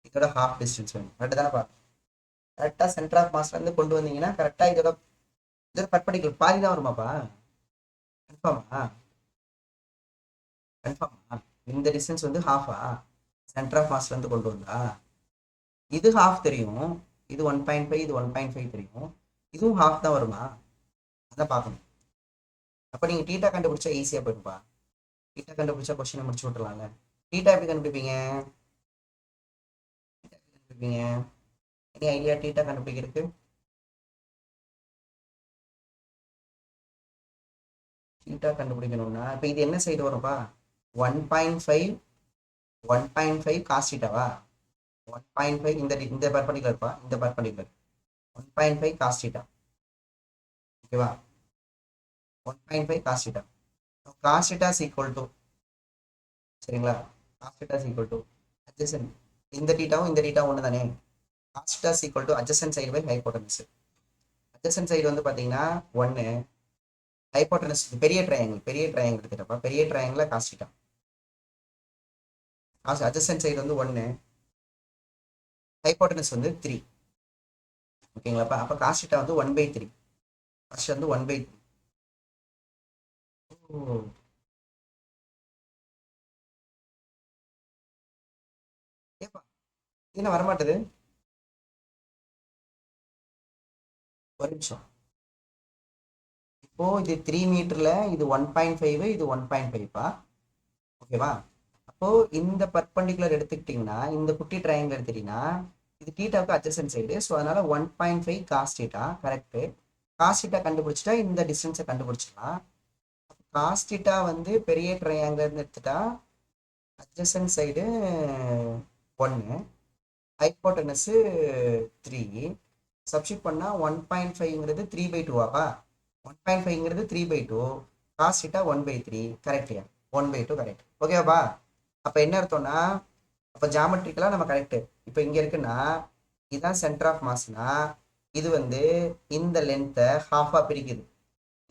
இதோட ஹாஃப் டிஸ்டன்ஸ் வேணும், கரெக்டு தானேப்பா? கரெக்டாக சென்டர் ஆஃப் மாஸ்லேருந்து கொண்டு வந்தீங்கன்னா கரெக்டாக இதோட பர்பண்டிகுலர் பாதி தான் வருமாப்பா? கன்ஃபார்மா? கன்ஃபார்மா? இந்த டிஸ்டன்ஸ் வந்து ஹாஃபா சென்டர் ஆஃப் மாஸ்லேருந்து கொண்டு வந்தா? இது ஹாஃப் தெரியும், இது 1.5, இது 1.5 தெரியும், இதுவும் ஹாஃப் தான் வருமா? அதான் பார்க்கணும். அப்போ நீங்கள் டீட்டா கண்டுபிடிச்சா ஈஸியாக போயிருப்பா. டீட்டா கண்டுபிடிச்சா கொஸ்டினை முடிச்சு விட்டுலாம்ல. டீட்டா எப்படி கண்டுபிடிப்பீங்க? எனி ஐடியா டீட்டா கண்டுபிடிக்கிறதுக்கு? டீட்டா கண்டுபிடிக்கணும்னா இப்போ இது என்ன சைடு வரும்ப்பா? 1.5, 1.5 காஸ் டீட்டாவா? 1.5 இந்த பர்பண்டிகுலர்ப்பா, இந்த பர்பண்டிகுலர் 1.5 காஸ் டீட்டா. ஓகேவா? 1.5 cos theta. Cos theta is equal to, சரிங்களா? Cos theta is equal to adjacent. இந்த டீட்டாவும் இந்த டீட்டாவும் ஒன்று தானே? Cos theta is equal to adjacent side by hypotenuse. Adjacent side வந்து பார்த்தீங்கன்னா 1, ஹைபோட்டனஸ் பெரிய ட்ரையாங்கிள் எடுத்துட்டப்பா, பெரிய triangle cos theta. Cos adjacent side வந்து 1, ஹைபோட்டனஸ் வந்து 3. ஓகேங்களாப்பா? அப்போ காஸ் டீட்டா வந்து 1/3. ஃபர்ஸ்ட் வந்து 1/3. ஓ, ஏப்பா இது என்ன வரமாட்டுது? ஒரு நிமிஷம். இப்போ இது 3 மீட்டர்ல இது 1.5, இது 1.5பா. ஓகேவா? அப்போ இந்த பர்பண்டிகுலர் எடுத்துக்கிட்டிங்கன்னா, இந்த குட்டி ட்ரையாங்கிள் எடுத்துட்டீங்கன்னா, இது டீட்டாவுக்கு அட்ஜசன்ட் சைடு. ஸோ அதனால 1.5 cos theta correct. Cos theta கண்டுபிடிச்சிட்டா இந்த டிஸ்டன்ஸை கண்டுபிடிச்சிடலாம். காஸ் டீட்டா வந்து பெரிய ட்ரையாங்கிள் எடுத்துட்டா அட்ஜசன்ட் சைடு 1, ஹைபோட்டனஸு 3. சப்ஸ்டியூட் பண்ணால் 1.5ங்கிறது 3/2ஆப்பா? 1.5ங்கிறது 3/2, காஸ் டீட்டா 1/3. கரெக்டியா? 1/2 கரெக்ட். ஓகேவாப்பா? அப்போ என்ன அர்த்தம்னா, அப்போ ஜாமெட்ரிக்கலாக நம்ம கரெக்டு. இப்போ இங்கே இருக்குன்னா இதுதான் சென்டர் ஆஃப் மாஸ்னா, இது வந்து இந்த லென்த்தை ஹாஃபாக பிரிக்குது.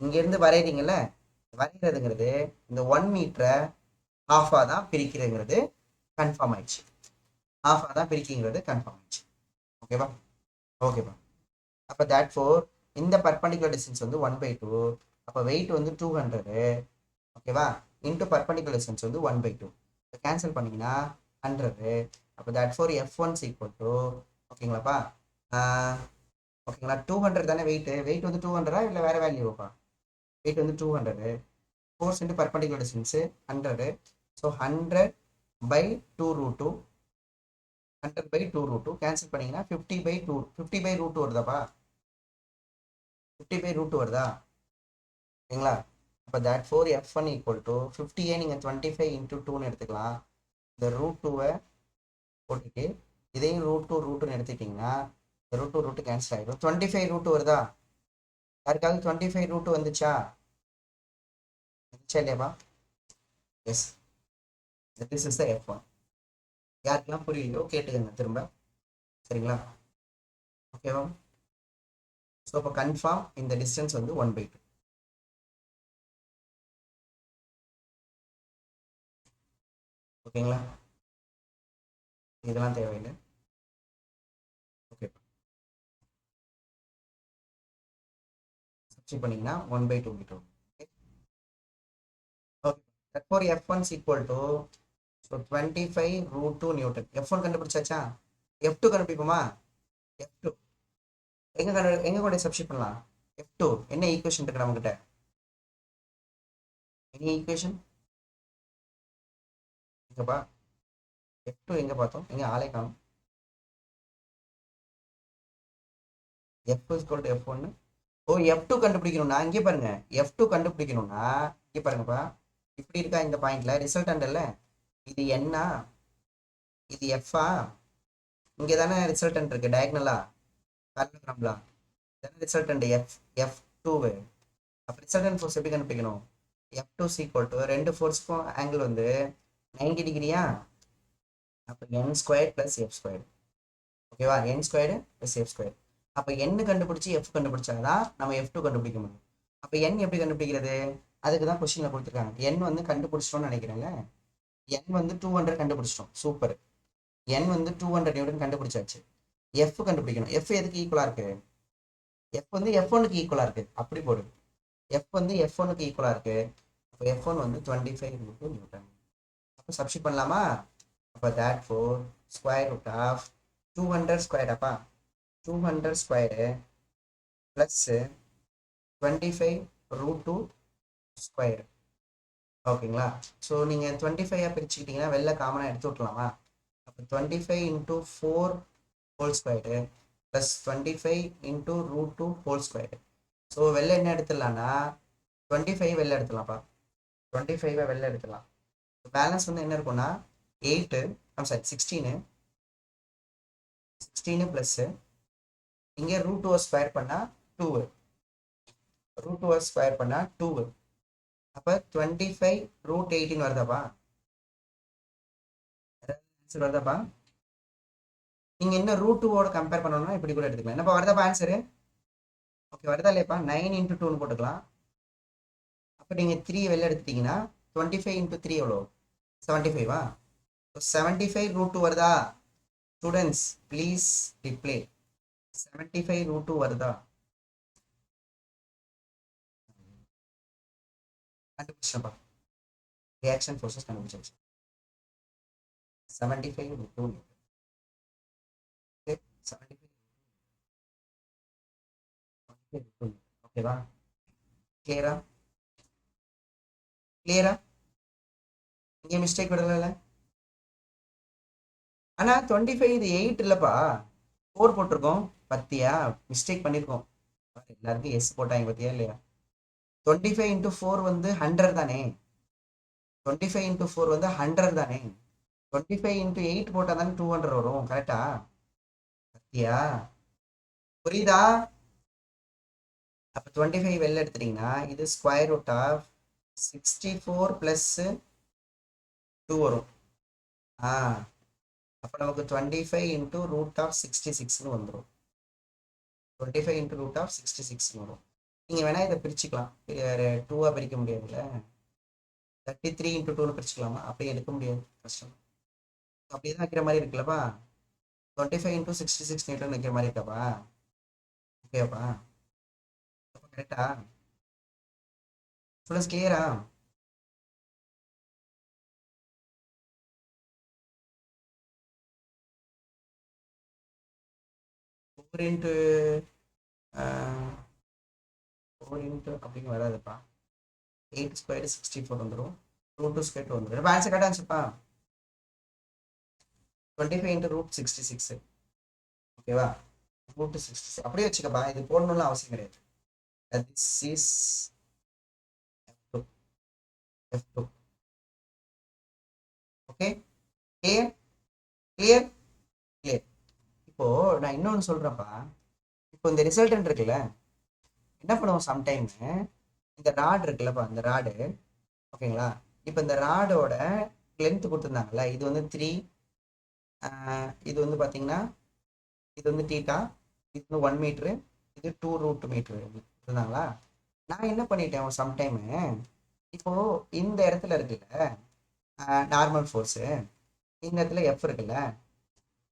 இங்கேருந்து வரைகிறீங்கல்ல, வரைகிறதுங்கிறது இந்த 1 மீட்டரை ஹாஃபாக தான் பிரிக்கிறதுங்கிறது கன்ஃபார்ம் ஆயிடுச்சு. ஹாஃபாக தான் பிரிக்குங்கிறது கன்ஃபார்ம் ஆயிடுச்சு. ஓகேவா? ஓகேப்பா. அப்போ தேட் ஃபோர் இந்த பர்பண்டிகுலர் டிஸ்டன்ஸ் வந்து 1/2. அப்போ வெயிட் வந்து 200. ஓகேவா? இன்ட்டு பர்பண்டிகுலர் டிஸ்டன்ஸ் வந்து 1/2. கேன்சல் பண்ணிங்கன்னா 100. அப்போ that for F1 equal to, ஓகேங்களாப்பா? ஓகேங்களா? 200 தானே வெயிட்டு? வெயிட் வந்து 200 இல்லை வேறு வேல்யூப்பா? வெயிட் வந்து 200. Force into perpendicular distance 100. So 100/2√2. 100/2√2 cancel பண்ணிங்கன்னா 50/2, 50/√2 வருதாப்பா? 50/√2 வருதா? சரிங்களா? அப்போ that for F1 equal to 50 நீங்கள் 25 இன்ட்டு 2ன்னு எடுத்துக்கலாம். இந்த √2 போட்டுட்டு இதையும் √2 எடுத்துக்கிட்டிங்கன்னா √2 கேன்சல் ஆகிடும். 25√2 வருதா? யாருக்காவது 25√2 வந்துச்சா இல்லையாப்பா? Yes, this is the F1. யாருக்கெல்லாம் புரியலையோ கேட்டுக்கங்க திரும்ப. சரிங்களா? ஓகேவா? ஸோ அப்போ கன்ஃபார்ம் இந்த டிஸ்டன்ஸ் வந்து 1/2. ஓகேங்களா? இதெல்லாம் தேவையில்லை. ஓகே, சப்ஸ்டிட் பண்ணீங்கன்னா 1/2 metre. Okay, therefore F1 is equal to, so 25√2 newton. F1 கண்டுபிடிச்சாச்சா? F2 கண்டுபிடிப்போமா? F2 எங்க கொண்டு சப்ஸ்டிட் பண்ணலாம்? F2 என்ன ஈக்குவேஷன் இருக்கு நம்மகிட்ட? எனி ஈக்குவேஷன் எங்கப்பா? F2 எங்க பார்த்தோம்? எங்க ஆளே காணும். F is equal to F1. O, F2 கண்டுபிடிக்கணும்னா இங்கே பாருங்க, F2 கண்டுபிடிக்கணும்னா இங்கே பாருங்கப்பா, இப்படி இருக்கா இந்த பாயிண்ட்ல ரிசல்டன்ட் இல்ல, இது என்ன, இது எஃப்ஆ, இங்கே தானே ரிசல்டன்ட் இருக்கு டயக்னலா பேரலோகிராம்ல, ரிசல்டன்ட் F2. அப்போ ரிசல்டன்ட் ஃபோர்ஸ் எப்படி கண்டுபிடிக்கணும்? F2 ஈக்குவல் டு ரெண்டு ஃபோர்ஸ்க்கும் ஆங்கிள் வந்து 90 டிகிரியா, அப்போ n square plus F square. ஓகேவா? n square plus F square. அப்போ n கண்டுபிடிச்சி எஃப் கண்டுபிடிச்சாதான் நம்ம F2 கண்டுபிடிக்க முடியும். அப்போ n எப்படி கண்டுபிடிக்கிறது? அதுக்கு தான் கொஸ்டின்ல கொடுத்துருக்காங்க. n வந்து கண்டுபிடிச்சிட்டோம்னு நினைக்கிறேன்ல, n வந்து 200 கண்டுபிடிச்சிட்டோம். சூப்பர். n வந்து 200 நியூட்டன் கண்டுபிடிச்சாச்சு. f கண்டுபிடிக்கணும். f எதுக்கு ஈக்குவலா இருக்கு? f வந்து f1க்கு ஈக்குவலா இருக்கு. அப்படி போடு. f வந்து f1க்கு ஈக்குவலா இருக்கு. அப்போ f1 வந்து 25 நியூட்டன். அப்போ சப்ஸ்டிட் பண்ணலாமா? அப்போ therefore square root of 200 square, அப்பா 200 ஸ்கொயரு பிளஸ் 25√2 ஸ்கொயர். ஓகேங்களா? ஸோ நீங்கள் 25 பிரிச்சுக்கிட்டீங்கன்னா வெளில காமனாக எடுத்து விட்லாமா? அப்போ 25 into 4 whole square plus 25 into √2 whole square. So வெளில என்ன எடுத்துடலாம்னா 25 வெளில எடுத்துடலாம்ப்பா. 25 வெளில எடுத்துடலாம். பேலன்ஸ் வந்து என்ன இருக்கும்னா 8, சாரி 16 ப்ளஸ்ஸு இங்கே √2 ஸ்கொயர் பண்ணால் 2, √2 ஸ்கொயர் பண்ணால் 2. அப்போ 25√18 வருதாப்பா? ஆன்சர் வருதாப்பா? நீங்க என்ன √2ஓட கம்பேர் பண்ணணும்னா இப்படி கூட எடுத்துக்கலாம். என்னப்பா வருதாப்பா ஆன்சரு? ஓகே, வருதா இல்லையாப்பா? 9 இன்ட்டு 2ன்னு போட்டுக்கலாம். அப்போ நீங்க 3 வெளில எடுத்துட்டீங்கன்னா 25 இன்ட்டு 3 எவ்வளோ? 75வா? 75√2 வருதா? Students please reply. 75√2 வருதா? கண்டுபிடிச்சப்பா, ரியாக்ஷன் ஃபோர்ஸஸ் கண்டுபிடிச்சாச்சு. 75√2. ஓகே, 75√2. ஓகேவா? கிளியரா? கிளியரா? இங்கே மிஸ்டேக் விடல. ஆனா 25 இது 8 இல்லப்பா, 4 போட்டிருக்கோம். பத்தியா மிஸ்டேக் பண்ணிருக்கோம். எல்லாருக்கும் எஸ் போட்டாங்க பத்தியா இல்லையா? 25 இன்ட்டு 4 வந்து 100 தானே? 25 இன்ட்டு 4 வந்து 100 தானே? 25 இன்ட்டு 8 போட்டா தானே 200 வரும். கரெக்டா? பத்தியா? புரியுதா? அப்ப 25 வெளில எடுத்துட்டீங்கன்னா இது ஸ்கொயர் ரூட் ஆஃப் 64 பிளஸ் 2 வரும். அப்ப நமக்கு 25 இன்ட்டு ரூட் ஆஃப் 66ன்னு வந்துடும். 25 இன்ட்டு ரூட் ஆஃப் 66ன்னு வரும். நீங்க வேணா இதை பிரிச்சுக்கலாம். 2ஆ பிரிக்க முடியாதுல்ல. 33 இன்ட்டு 2ன்னு பிரிச்சுக்கலாமா? அப்படியே எடுக்க முடியாது, கஷ்டம். அப்படியே தான் வைக்கிற மாதிரி இருக்குல்லப்பா. 25 இன்ட்டு 66 நியூட்டன் வைக்கிற மாதிரி இருக்காப்பா. ஓகேப்பா? கரெக்டா? ஸ்டூடெண்ட்ஸ் கிளியரா? ஃபோர் இன்ட்டு அப்படின்னு வராதுப்பா. 8 ஸ்கொயர் 64 வந்துடும். √2 ஸ்கொயர் வந்துடும். இப்போ ஆன்சர் கரெக்டாக ஆன்சர்ப்பா. 25 இன்ட்டு √66. ஓகேவா? √66 அப்படியே வச்சுக்கப்பா. இது போடணும்னு அவசியம் கிடையாது. This is F2. F2. Okay, clear? Clear? Clear. இப்போ நான் இன்னொன்று சொல்றேன்ப்பா. இப்போ இந்த ரிசல்டன்ட் இருக்குல்ல, என்ன பண்ணுவோம் சம்டைம், இந்த ராட் இருக்குல்லப்பா, இந்த ராடு, ஓகேங்களா? இப்போ இந்த ராடோட லென்த் கொடுத்துருந்தாங்கல்ல, இது வந்து 3, இது வந்து பார்த்தீங்கன்னா இது வந்து டீட்டா, இது வந்து 1 மீட்ரு, இது 2√மீட்ரு இருந்தாங்களா. நான் என்ன பண்ணிட்டேன் சம்டைமு, இப்போ இந்த இடத்துல இருக்குல்ல நார்மல் ஃபோர்ஸு, இந்த இடத்துல எஃப் இருக்குல்ல,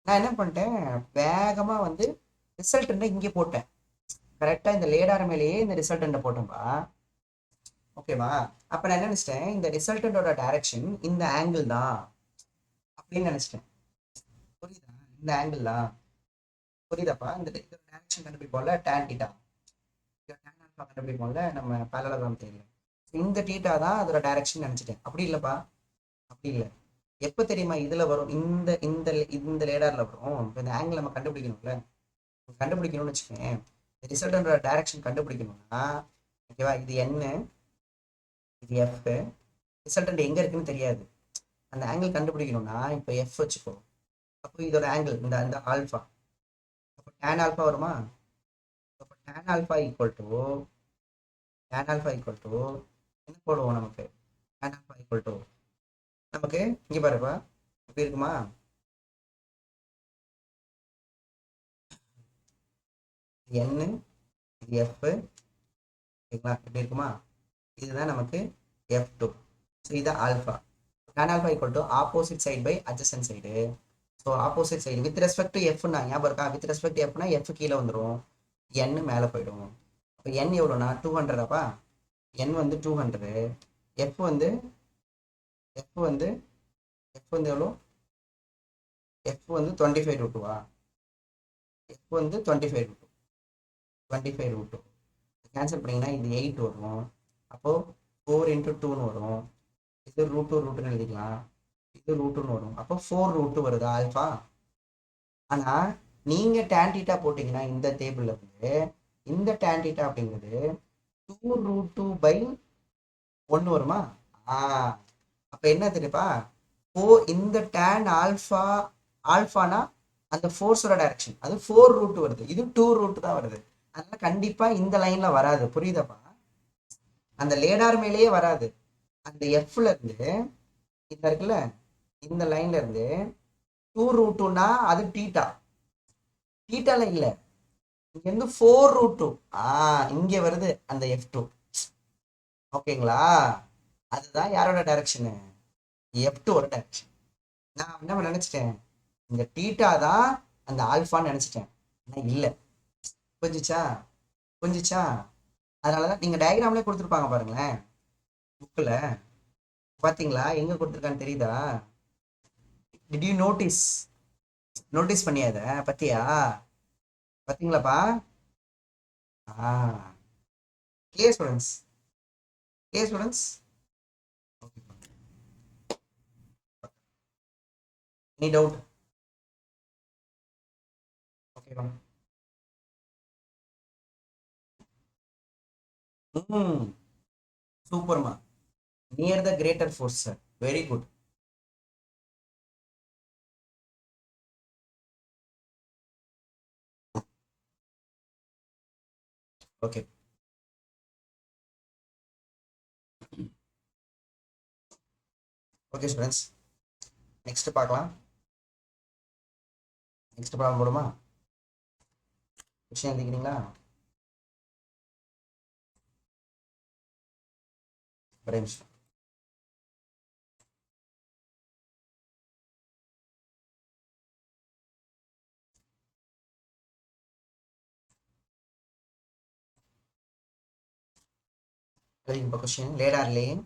நான் என்ன பண்ணிட்டேன் வேகமாக வந்து ரிசல்ட் இங்கே போட்டேன். கரெக்டாக இந்த லேடார் மேலேயே இந்த ரிசல்ட் போட்டோம்பா. ஓகேவா. அப்போ நான் என்ன நினச்சிட்டேன், இந்த ரிசல்டோட டைரக்ஷன் இந்த ஆங்கிள் தான் அப்படின்னு நினச்சிட்டேன். புரியுதா, இந்த ஆங்கிள் தான். புரியுதாப்பா, இந்த டைரக்ஷன் கண்டுபிடிப்போம்ல tan தீட்டா, tan ஆல்ஃபா கண்டுபிடிப்போம்ல நம்ம parallelogram தெரியல, இந்த தீட்டா தான் அதோட டைரக்ஷன் நினச்சிட்டேன். அப்படி இல்லைப்பா, அப்படி இல்லை. எப்போ தெரியுமா இதுல வரும், இந்த இந்த இந்த லேடார்ல வரும். இப்போ இந்த ஆங்கிள் நம்ம கண்டுபிடிக்கணும்ல, கண்டுபிடிக்கணும்னு வச்சுக்கேன், ரிசல்டோட டைரக்ஷன் கண்டுபிடிக்கணும்னா, ஓகேவா, இது என்ன, இது எஃப், ரிசல்டன்ட் எங்க இருக்குன்னு தெரியாது. அந்த ஆங்கிள் கண்டுபிடிக்கணும்னா இப்போ எஃப் வச்சுக்கோ, அப்போ இதோட ஆங்கிள் இந்த இந்த ஆல்ஃபா, அப்போ tan ஆல்ஃபா வருமா. அப்போ tan ஆல்ஃபா ஈக்குவல் டு என்ன போடுவோம் நமக்கு, tan ஆல்ஃபா ஈக்குவல் டு நமக்கு இங்கே பாருப்பா இப்படி இருக்குமா, n இது எஃப், ஓகேங்களா, இப்படி இருக்குமா. இதுதான் நமக்கு F2. ஸோ இதுதான் alpha. tan alpha equal to opposite side by adjacent side. So opposite side with respect to எஃப்னா ஞாபகம் இருக்கா, வித் ரெஸ்பெக்ட் எஃப்னா எஃப் கீழே வந்துடும், n மேலே போயிடும். அப்போ n எவ்வளோனா 200 அப்பா, n வந்து 200, எஃப் வந்து எஃப் வந்து எஃப் வந்து எவ்வளோ, எஃப் வந்து 25√2வா, எஃப் வந்து 25√2 கேன்சல் பண்ணிங்கன்னா இது 8 வரும். அப்போது 4×2ன்னு வரும். இது √2 எழுதிக்கலாம், இது √2ன்னு வரும். அப்போ 4√2 வருது ஆல்ஃபா. ஆனால் நீங்கள் tan தீட்டா போட்டிங்கன்னா இந்த டேபிளில் இருந்து இந்த tan தீட்டா அப்படிங்கிறது 2√2/1 வருமா. அப்போ என்ன தெரியுப்பா, இந்த tan ஆல்ஃபா, ஆல்ஃபானா அந்த ஃபோர்ஸோட டைரக்ஷன் அது 4√2 வருது, இது 2√2 தான் வருது. அதனால கண்டிப்பாக இந்த லைனில் வராது. புரியுதாப்பா, அந்த லேடார் மேலேயே வராது. அந்த எஃப்ல இருந்து இந்த இருக்குல்ல, இந்த லைன்ல இருந்து 2√2னா அது டீட்டா, டீட்டால இல்ல, இங்க இருந்து 4√2 இங்க வருது அந்த F2. ஓகேங்களா, அதுதான் யாரோட டைரக்ஷனு, F2ஓட டைரக்ஷன். நான் என்ன நினைச்சிட்டேன், இந்த டீட்டா தான் அந்த ஆல்ஃபான்னு நினைச்சிட்டேன், ஆனா இல்ல. புரிஞ்சிச்சா. அதனாலதான் நீங்க டயக்ராம்லேயே கொடுத்துருப்பாங்க பாருங்களேன் புக்கில், பாத்தீங்களா எங்க கொடுத்துருக்கான்னு தெரியுதா, டிட் யூ நோட்டீஸ் பண்ணியாத பத்தியா, பாத்தீங்களாப்பா. Clear students, clear students. Any doubt, ஓகேவா. சூப்பர்மா, near the greater force sir, very good. Okay, okay students, next பார்க்கலாம். நெக்ஸ்ட் ப்ராப்ளம் போடுமா, விஷயம் எழுதிக்கிறீங்களா, ஒரே நிமிஷம். இப்போ question ladder lane,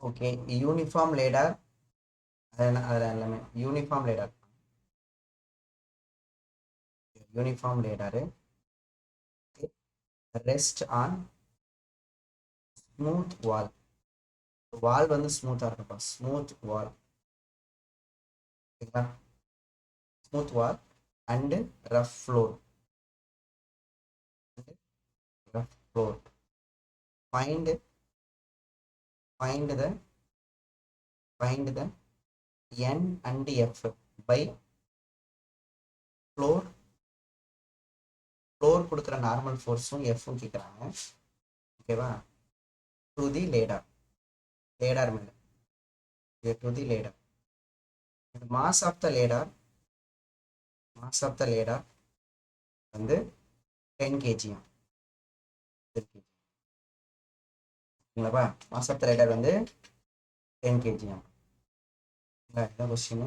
okay, uniform ladder, அதில் எல்லாமே uniform ladder rest on smooth wall வந்து ஸ்மூத்தாக இருக்கும்ப்பா, ஸ்மூத் வால், ஓகேங்களா, smooth wall and rough floor, find the n and f by floor கொடுக்குற நார்மல் ஃபோர்ஸும் எஃப்பும் கேட்குறாங்க. ஓகேவா, டு தி லேடார் மேலே, to the ladder mass of the ladder வந்து 10 kg. ஓகேங்களா? மாஸ் ஆஃப் த லேடார் வந்து 10 kg. இதான் கொஸ்டின்.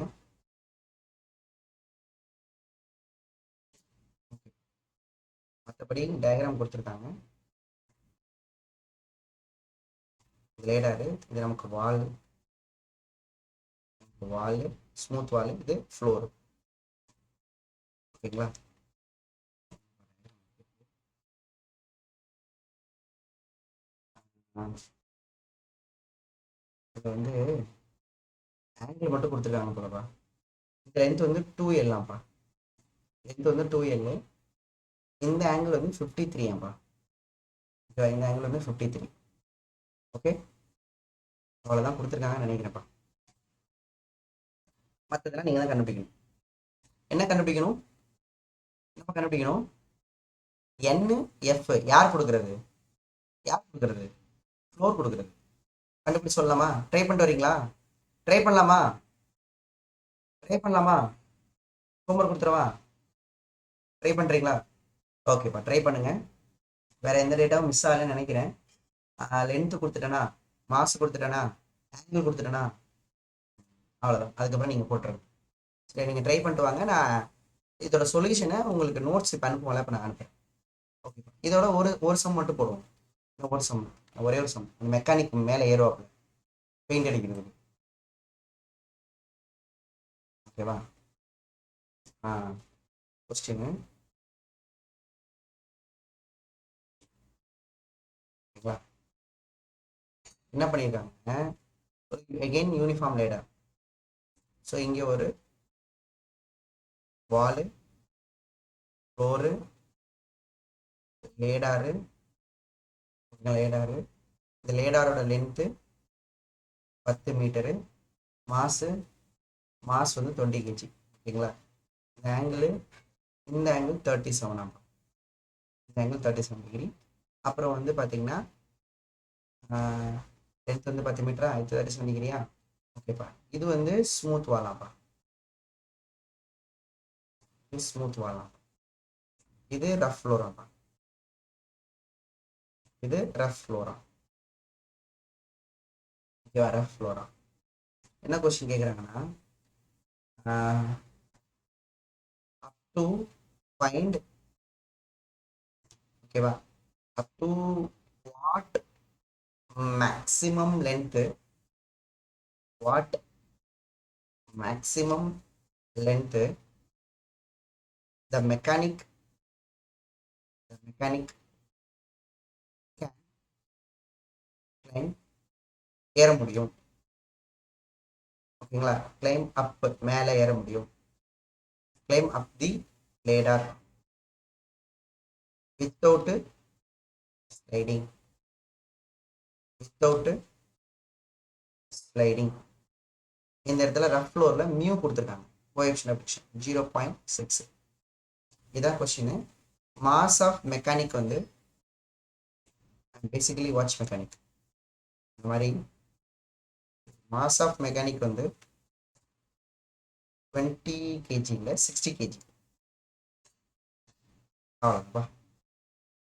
மற்றபடி டயக்ராம் கொடுத்துருக்காங்க. லேடாரு, இது நமக்கு வால், ஸ்மூத் வால், இது ஃப்ளோர். ஓகேங்களா? இப்போ வந்து ஆங்கிள் மட்டும் கொடுத்துருக்காங்க போலப்பா. இந்த லென்த் வந்து 2L. லென்த் வந்து 2L. இந்த ஆங்கிள் வந்து 53. இந்த ஆங்கிள் வந்து 53. ஓகே, அவ்வளோதான் கொடுத்துருக்காங்கன்னு நினைக்கிறேன்ப்பா. மற்றதெல்லாம் நீங்கள் தான் கண்டுபிடிக்கணும். என்ன கண்டுபிடிக்கணும்? NF யார் கொடுக்குறது? ஃப்ளோர் கொடுக்குறது. கண்டுபிடிச்சு சொல்லலாமா? ட்ரை பண்ணிட்டு வரீங்களா? ட்ரை பண்ணலாமா? ஹோம்ஒர்க் கொடுத்துருவா? ட்ரை பண்ணுறீங்களா? ஓகேப்பா, ட்ரை பண்ணுங்க. வேற எந்த டேட்டாவும் மிஸ் ஆகலைன்னு நினைக்கிறேன். லென்த்து கொடுத்துட்டேனா, மாஸ் கொடுத்துட்டேனா, ஆங்கிள் கொடுத்துட்டேனா, அவ்வளோதான். அதுக்கப்புறம் நீங்கள் போட்டுருங்க. சரி, நீங்கள் ட்ரை பண்ணிட்டு வாங்க. நான் இதோட சொல்யூஷனை உங்களுக்கு நோட்ஸ் இப்போ அனுப்புவோம்ல, இப்போ நான் அனுப்புகிறேன். ஓகேப்பா, இதோட ஒரு சம் மட்டும் போடுவோம். ஒரே ஒரு சம் அந்த மெக்கானிக் மேலே ஏறுவாப்புல பெயிண்ட் அடிக்கிறது. ஓகேவா? கொஸ்டின் ஓகேவா? என்ன பண்ணியிருக்காங்க? Again uniform ladder. ஸோ இங்கே ஒரு வாலு, ஃப்ளோரு, லேடாரு. இந்த லேடாரோட லென்த்து 10 மீட்டரு. மாஸ் வந்து 20 kg. ஓகேங்களா? இந்த ஆங்கிள் 37. இந்த ஆங்கிள் 37 டிகிரி. அப்புறம் வந்து பார்த்தீங்கன்னா லென்த் வந்து 10 மீட்டரா, இது 37 டிகிரியா? ஓகேப்பா, இது வந்து ஸ்மூத் வாலாம்ப்பா. இது ரஃப் ஃப்ளோராப்பா. ஓகேவா? Rough Flora. என்ன கொஸ்டின் கேட்குறாங்கன்னா, அப் டு ஃபைண்ட், ஓகேவா, up to what maximum length the mechanic can climb, ஏற முடியும். ஓகேங்களா? climb up, மேலே ஏற முடியும். climb up the ladder without sliding. இந்த இடத்துல ரஃப் ஃப்ளோர்ல மியூ கொடுத்துருக்காங்க. Coefficient of friction 0.6. இதான் கொஸ்டின். மாஸ் ஆஃப் மெக்கானிக் வந்து பேசிக்கலி வாட்ச் மெக்கானிக். இந்த மாதிரி மாஸ் ஆஃப் மெக்கானிக் வந்து 20 kg இல்லை, 60 kg. அவ்வளோப்பா,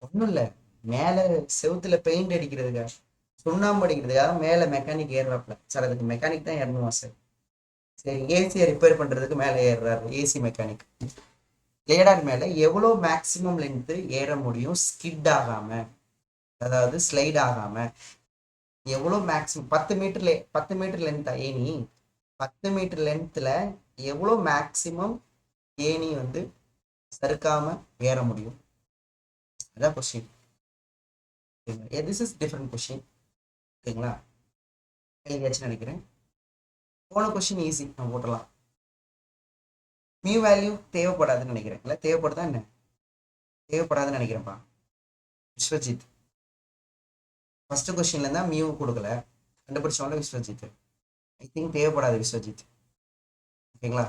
ஒன்றும் இல்லை. மேலே செவுத்துல பெயிண்ட் அடிக்கிறதுக்காக, சுண்ணாம்பு அடிக்கிறதுக்காக மேலே மெக்கானிக் ஏறுறாப்புல. சார் அதுக்கு மெக்கானிக் தான் ஏறணுமா சார்? சரி, ஏசியை ரிப்பேர் பண்ணுறதுக்கு மேலே ஏறுறாரு ஏசி மெக்கானிக். லேடார் மேலே எவ்வளோ மேக்ஸிமம் லென்த்து ஏற முடியும் ஸ்கிட் ஆகாமல், அதாவது ஸ்லைட் ஆகாமல்? எவ்வளோ மேக்ஸிமம்? 10 மீட்டர் லென்த்தா ஏணி? 10 மீட்டர் லென்த்தில் எவ்வளோ மேக்ஸிமம் ஏணி வந்து சறுக்காமல் ஏற முடியும்? அதான் question. This is different question. ஓகேங்களா? எழுதியாச்சுன்னு நினைக்கிறேன். போன கொஸ்டின் ஈஸி, நம்ம போட்டலாம். மியூ வேல்யூ தேவைப்படாதுன்னு நினைக்கிறேன். இல்லை தேவைப்படுதா என்ன? தேவைப்படாதுன்னு நினைக்கிறேன்ப்பா. விஸ்வஜித் ஃபர்ஸ்ட் கொஸ்டின்ல இருந்தா மியூ கொடுக்கல, கண்டுபிடிச்சவங்கள விஸ்வஜித். ஐ திங்க் தேவைப்படாது விஸ்வஜித். ஓகேங்களா?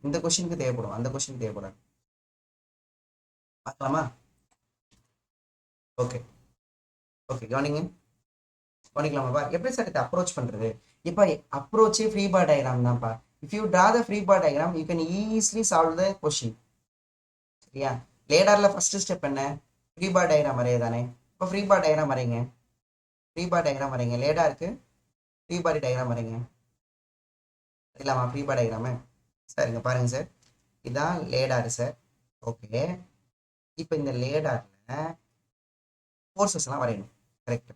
இந்த கொஸ்டினுக்கு தேவைப்படும், அந்த கொஸ்டினுக்கு தேவைப்படாது. பார்க்கலாமா? ஓகே கவனிக்கலாமாப்பா? எப்படி சார் இதை அப்ரோச் பண்றது? இப்போ அப்ரோச்சே ஃப்ரீ பாடி டயக்ராம் தான்ப்பா. If you draw the free body diagram, you can easily solve the question. சரியா? லேடார்ல ஃபர்ஸ்ட் ஸ்டெப் என்ன? ஃப்ரீ பாடி டயக்ராம் வரையதானே. இப்போ ஃப்ரீ பாடி டயக்ராம் வரைங்க. ஃப்ரீ பாடி டயக்ராம் வரைங்க. லேடாருக்கு ஃப்ரீ பாடி டயக்ராம் வரைங்க. இல்லாமா ஃப்ரீ பாடி டயக்ராமு? சார் இங்க பாருங்க சார், இதான் லேடார் சார். ஓகே, இப்போ இந்த லேடார்ல ஃபோர்ஸஸ் எல்லாம் வரையணும். கரெக்ட்.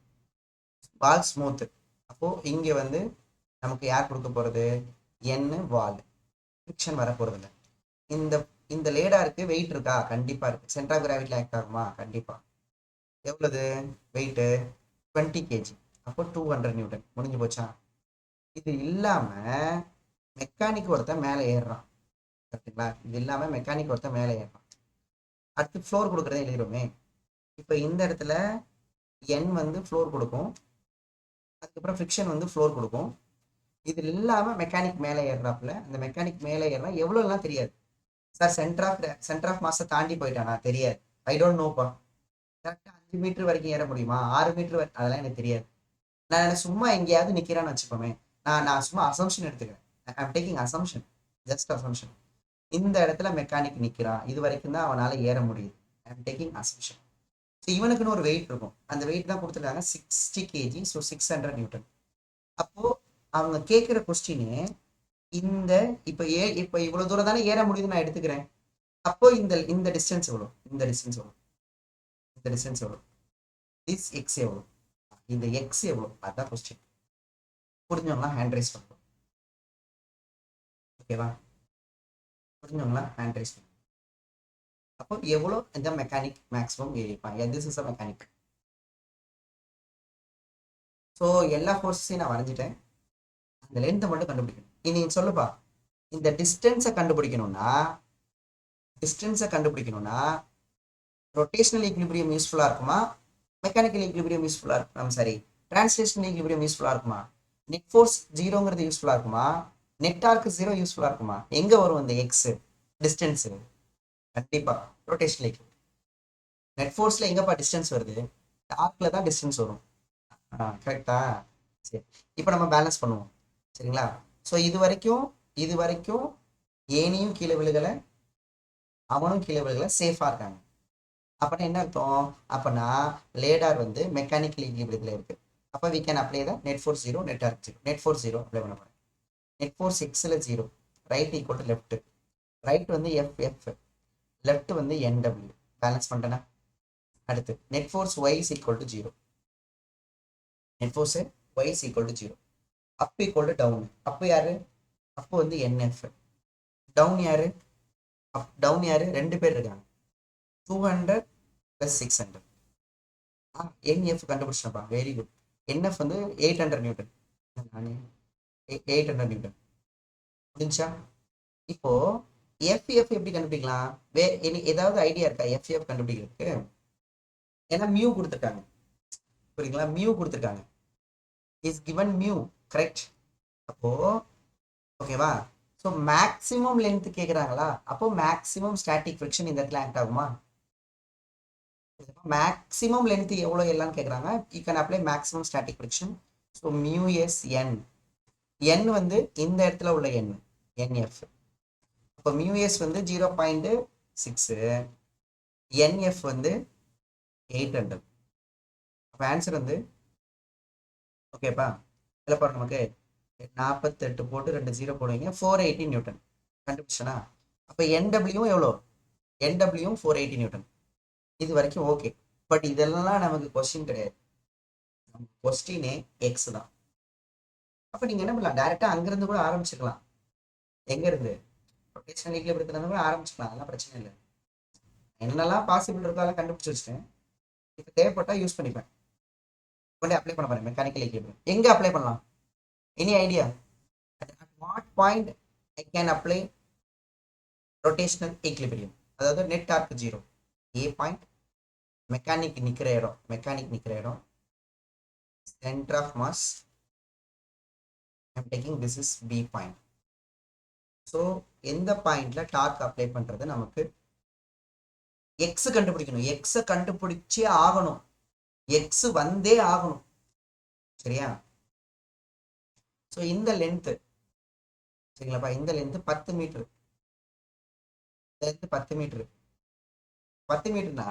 வால் ஸ்மூத். அப்போ இங்க வந்து நமக்கு யார் கொடுக்க போறது? என் வால். ஃபிரிக்ஷன் வர போறது இல்லை. இந்த இந்த லேடாருக்கு வெயிட் இருக்கா? கண்டிப்பா இருக்கு. சென்டர் ஆஃப் கிராவிட்டில ஆக்ட் ஆகுமா? கண்டிப்பா. எவ்வளவு வெயிட்? 20 kg. அப்போ 200 நியூட்டன். முடிஞ்சு போச்சா? இது இல்லாம மெக்கானிக் ஒருத்தன் மேலே ஏறுறான். கரெக்டுங்களா? இது இல்லாம மெக்கானிக் ஒருத்தன் மேலே ஏறுறான். அடுத்து ஃப்ளோர் கொடுக்குறதே எழுதிடுமே. இப்போ இந்த இடத்துல என் வந்து ஃப்ளோர் கொடுக்கும், அதுக்கப்புறம் ஃப்ரிக்ஷன் வந்து ஃப்ளோர் கொடுக்கும். இது இல்லாம மெக்கானிக் மேலே ஏறுறாப்புல. அந்த மெக்கானிக் மேலே ஏறினா எவ்வளோலாம் தெரியாது சார். சென்டர் ஆஃப் மாஸை தாண்டி போயிட்டானா? தெரியாது. ஐ டோன்ட் நோப்பா. கரெக்டாக 5 மீட்டர் வரைக்கும் ஏற முடியுமா? 6 மீட்டர் அதெல்லாம் எனக்கு தெரியாது. நான் சும்மா எங்கேயாவது நிற்கிறான்னு வச்சுக்கோமே, நான் சும்மா அசம்ஷன் எடுத்துக்கிறேன். I'm taking assumption, just assumption. இந்த இடத்துல மெக்கானிக் நிற்கிறான், இது வரைக்கும் தான் அவனால் ஏற முடியுது. I'm taking assumption. ஸோ இவனுக்குன்னு ஒரு வெயிட் இருக்கும். அந்த வெயிட் தான் கொடுத்துருக்காங்க 60 kg. So 600 Newton. அப்போ அவங்க கேட்குற கொஸ்டின் இந்த இப்போ இவ்வளோ தூரம் தானே ஏற முடியுதுன்னு நான் எடுத்துக்கிறேன். அப்போ இந்த டிஸ்டன்ஸ் எவ்வளோ? இந்த டிஸ்டன்ஸ் எவ்வளோ? இந்த டிஸ்டன்ஸ் எவ்வளோ? திஸ் எக்ஸ் எவ்வளோ? இந்த எக்ஸ் எவ்வளோ? அதான் கொஸ்டின். புரிஞ்சவங்களா ஹேண்ட் ரைஸ் பண்ணுவோம். ஓகேவா? புரிஞ்சவங்களா ஹேண்ட் ரைஸ் பண்ணுவோம். அப்போ எவ்வளோ இந்த மெக்கானிக் மேக்ஸிமம் ஏறிப்பாங்க? This is a mechanic. So எல்லா ஃபோர்ஸையும் நான் வரைஞ்சிட்டேன். அந்த லென்த்தை மட்டும் கண்டுபிடிக்கணும். இனி சொல்லுப்பா, இந்த டிஸ்டன்ஸை கண்டுபிடிக்கணும்னா ரொட்டேஷனல் ஈக்லிபிரியம் யூஸ்ஃபுல்லாக இருக்குமா? மெக்கானிக்கல் ஈக்லிபிரியம் யூஸ்ஃபுல்லாக இருக்கும். சரி, டிரான்ஸ்லேஷனல் ஈக்லிபிரியம் யூஸ்ஃபுல்லாக இருக்குமா? நெட் ஃபோர்ஸ் 0ங்கிறது யூஸ்ஃபுல்லாக இருக்குமா? நெட் டார்க் 0 யூஸ்ஃபுல்லாக இருக்குமா? எங்கே வரும் இந்த எக்ஸ் டிஸ்டன்ஸ்? கண்டிப்பாக ரொட்டேஷனல் ஈக்லிபிரியம். நெட் ஃபோர்ஸில் எங்கேப்பா டிஸ்டன்ஸ் வருது? டார்க்கில் தான் டிஸ்டன்ஸ் வரும். கரெக்டா? சரி, இப்போ நம்ம பேலன்ஸ் பண்ணுவோம். சரிங்களா? ஸோ இது வரைக்கும் ஏனியும் கீழே விழுகலை, அவனும் கீழே விழுகலை, சேஃபாக இருக்காங்க. அப்போனா என்ன அர்த்தம்? அப்போனா லேடார் வந்து மெக்கானிக்கல் ஈக்லிபிரியத்தில் இருக்கு. அப்போ we can apply the net force 0, net torque 0. Net force 0 apply பண்ண போகிறேன். நெட் ஃபோர்ஸ் எக்ஸில் 0, right equal to left. Right வந்து எஃப், லெஃப்ட் வந்து என்டபிள்யூ. பேலன்ஸ் பண்ணிட்டேன்னா அடுத்து net force y is equal to 0. Net force y is equal to 0. Up equal to down. அப்போ யாரு? அப்போ வந்து என்எஃப். டவுன் யாரு? டவுன் யாரு? 2 பேர் இருக்காங்க. 200 + 600. என்எஃப் கண்டுபிடிச்சப்பா, வெரி குட். என்எஃப் வந்து 800 நியூட்டன். 800 நியூட்டன். முடிஞ்சா? இப்போ எஃப்எஃப் எப்படி கண்டுபிடிக்கலாம்? ஏதாவது ஐடியா இருக்கா எஃப்எஃப் கண்டுபிடிக்கிறதுக்கு? ஏன்னா மியூ கொடுத்துருக்காங்க. புரியுங்களா? மியூ கொடுத்துருக்காங்க. Is given mu, correct? அப்போ ஓகேவா? ஸோ மேக்ஸிமம் லென்த் கேட்குறாங்களா? அப்போ மேக்ஸிமம் ஸ்டாட்டிக் ஃப்ரிக்ஷன் இந்த இடத்துல ஆக்ட் ஆகுமா? மேக்ஸிமம் லென்த் எவ்வளோ எல்லாம் கேட்குறாங்க. You can apply maximum static friction. So mu S N. N வந்து இந்த இடத்துல உள்ள என், என்எஃப். அப்போ மியூ எஸ் வந்து 0.6, என்எஃப் வந்து 800. அப்போ ஆன்சர் வந்து ஓகேப்பா. இதில் பாருங்க, நமக்கு 48 போட்டு 2 0 போடுவீங்க, 480 நியூட்டன். கண்டுபிடிச்சனா? அப்போ என்டபிள்யூ எவ்வளோ? NW 480 Newton. இது வரைக்கும் ஓகே. பட் இதெல்லாம் நமக்கு கொஸ்டின் கிடையாது. கொஸ்டினே எக்ஸ் தான். அப்போ நீங்கள் என்ன பண்ணலாம்? டைரெக்டாக அங்கேருந்து கூட ஆரம்பிச்சுக்கலாம். எங்கேருந்து? ரொட்டேஷனல் ஈக்லிபிரியத்துல கூட ஆரம்பிச்சுக்கலாம். அதெல்லாம் பிரச்சனை இல்லை. என்னெல்லாம் பாசிபிள் இருக்கோ அதெல்லாம் கண்டுபிடிச்சி வச்சுட்டேன். இப்போ தேவைப்பட்டால் யூஸ் பண்ணிப்பேன். கொண்டே அப்ளை பண்ண போறேன் மெக்கானிக்கல் ஈக்லிபிரியம். எங்கே அப்ளை பண்ணலாம்? Any idea? At what point I can apply rotational equilibrium? அதாவது net torque 0. A point, mechanic நிற்கிற இடம், centre of mass. I'm taking this is B point. So எந்த பாயிண்ட்ல டார்க் அப்ளை பண்றது? நமக்கு எக்ஸ் கண்டுபிடிக்கணும். எக்ஸை கண்டுபிடிச்சே ஆகணும். எக்ஸ் வந்தே ஆகணும். சரியா? ஸோ இந்த லென்த்து, சரிங்களாப்பா? இந்த லென்த் 10 மீட்டர், இந்த லென்த் 10 மீட்டர். 10 மீட்டர்னா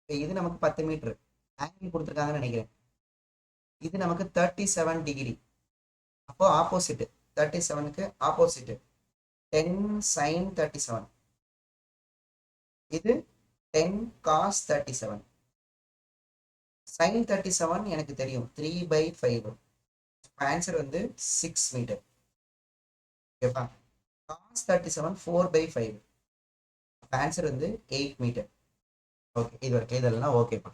இது நமக்கு 10 மீட்டர் ஆங்கிள் கொடுத்துருக்காங்கன்னு நினைக்கிறேன். இது நமக்கு 37 டிகிரி. அப்போ ஆப்போசிட் 37க்கு ஆப்போசிட் 10 sin 37. இது 10 cos 37. sin 37 எனக்கு தெரியும் 3/5. ஆன்சர் வந்து 6 மீட்டர். ஓகேப்பா? cos 37 4/5. ஆன்சர் வந்து 8 மீட்டர். ஓகே, இது வரைக்கும் இதெல்லாம் ஓகேப்பா.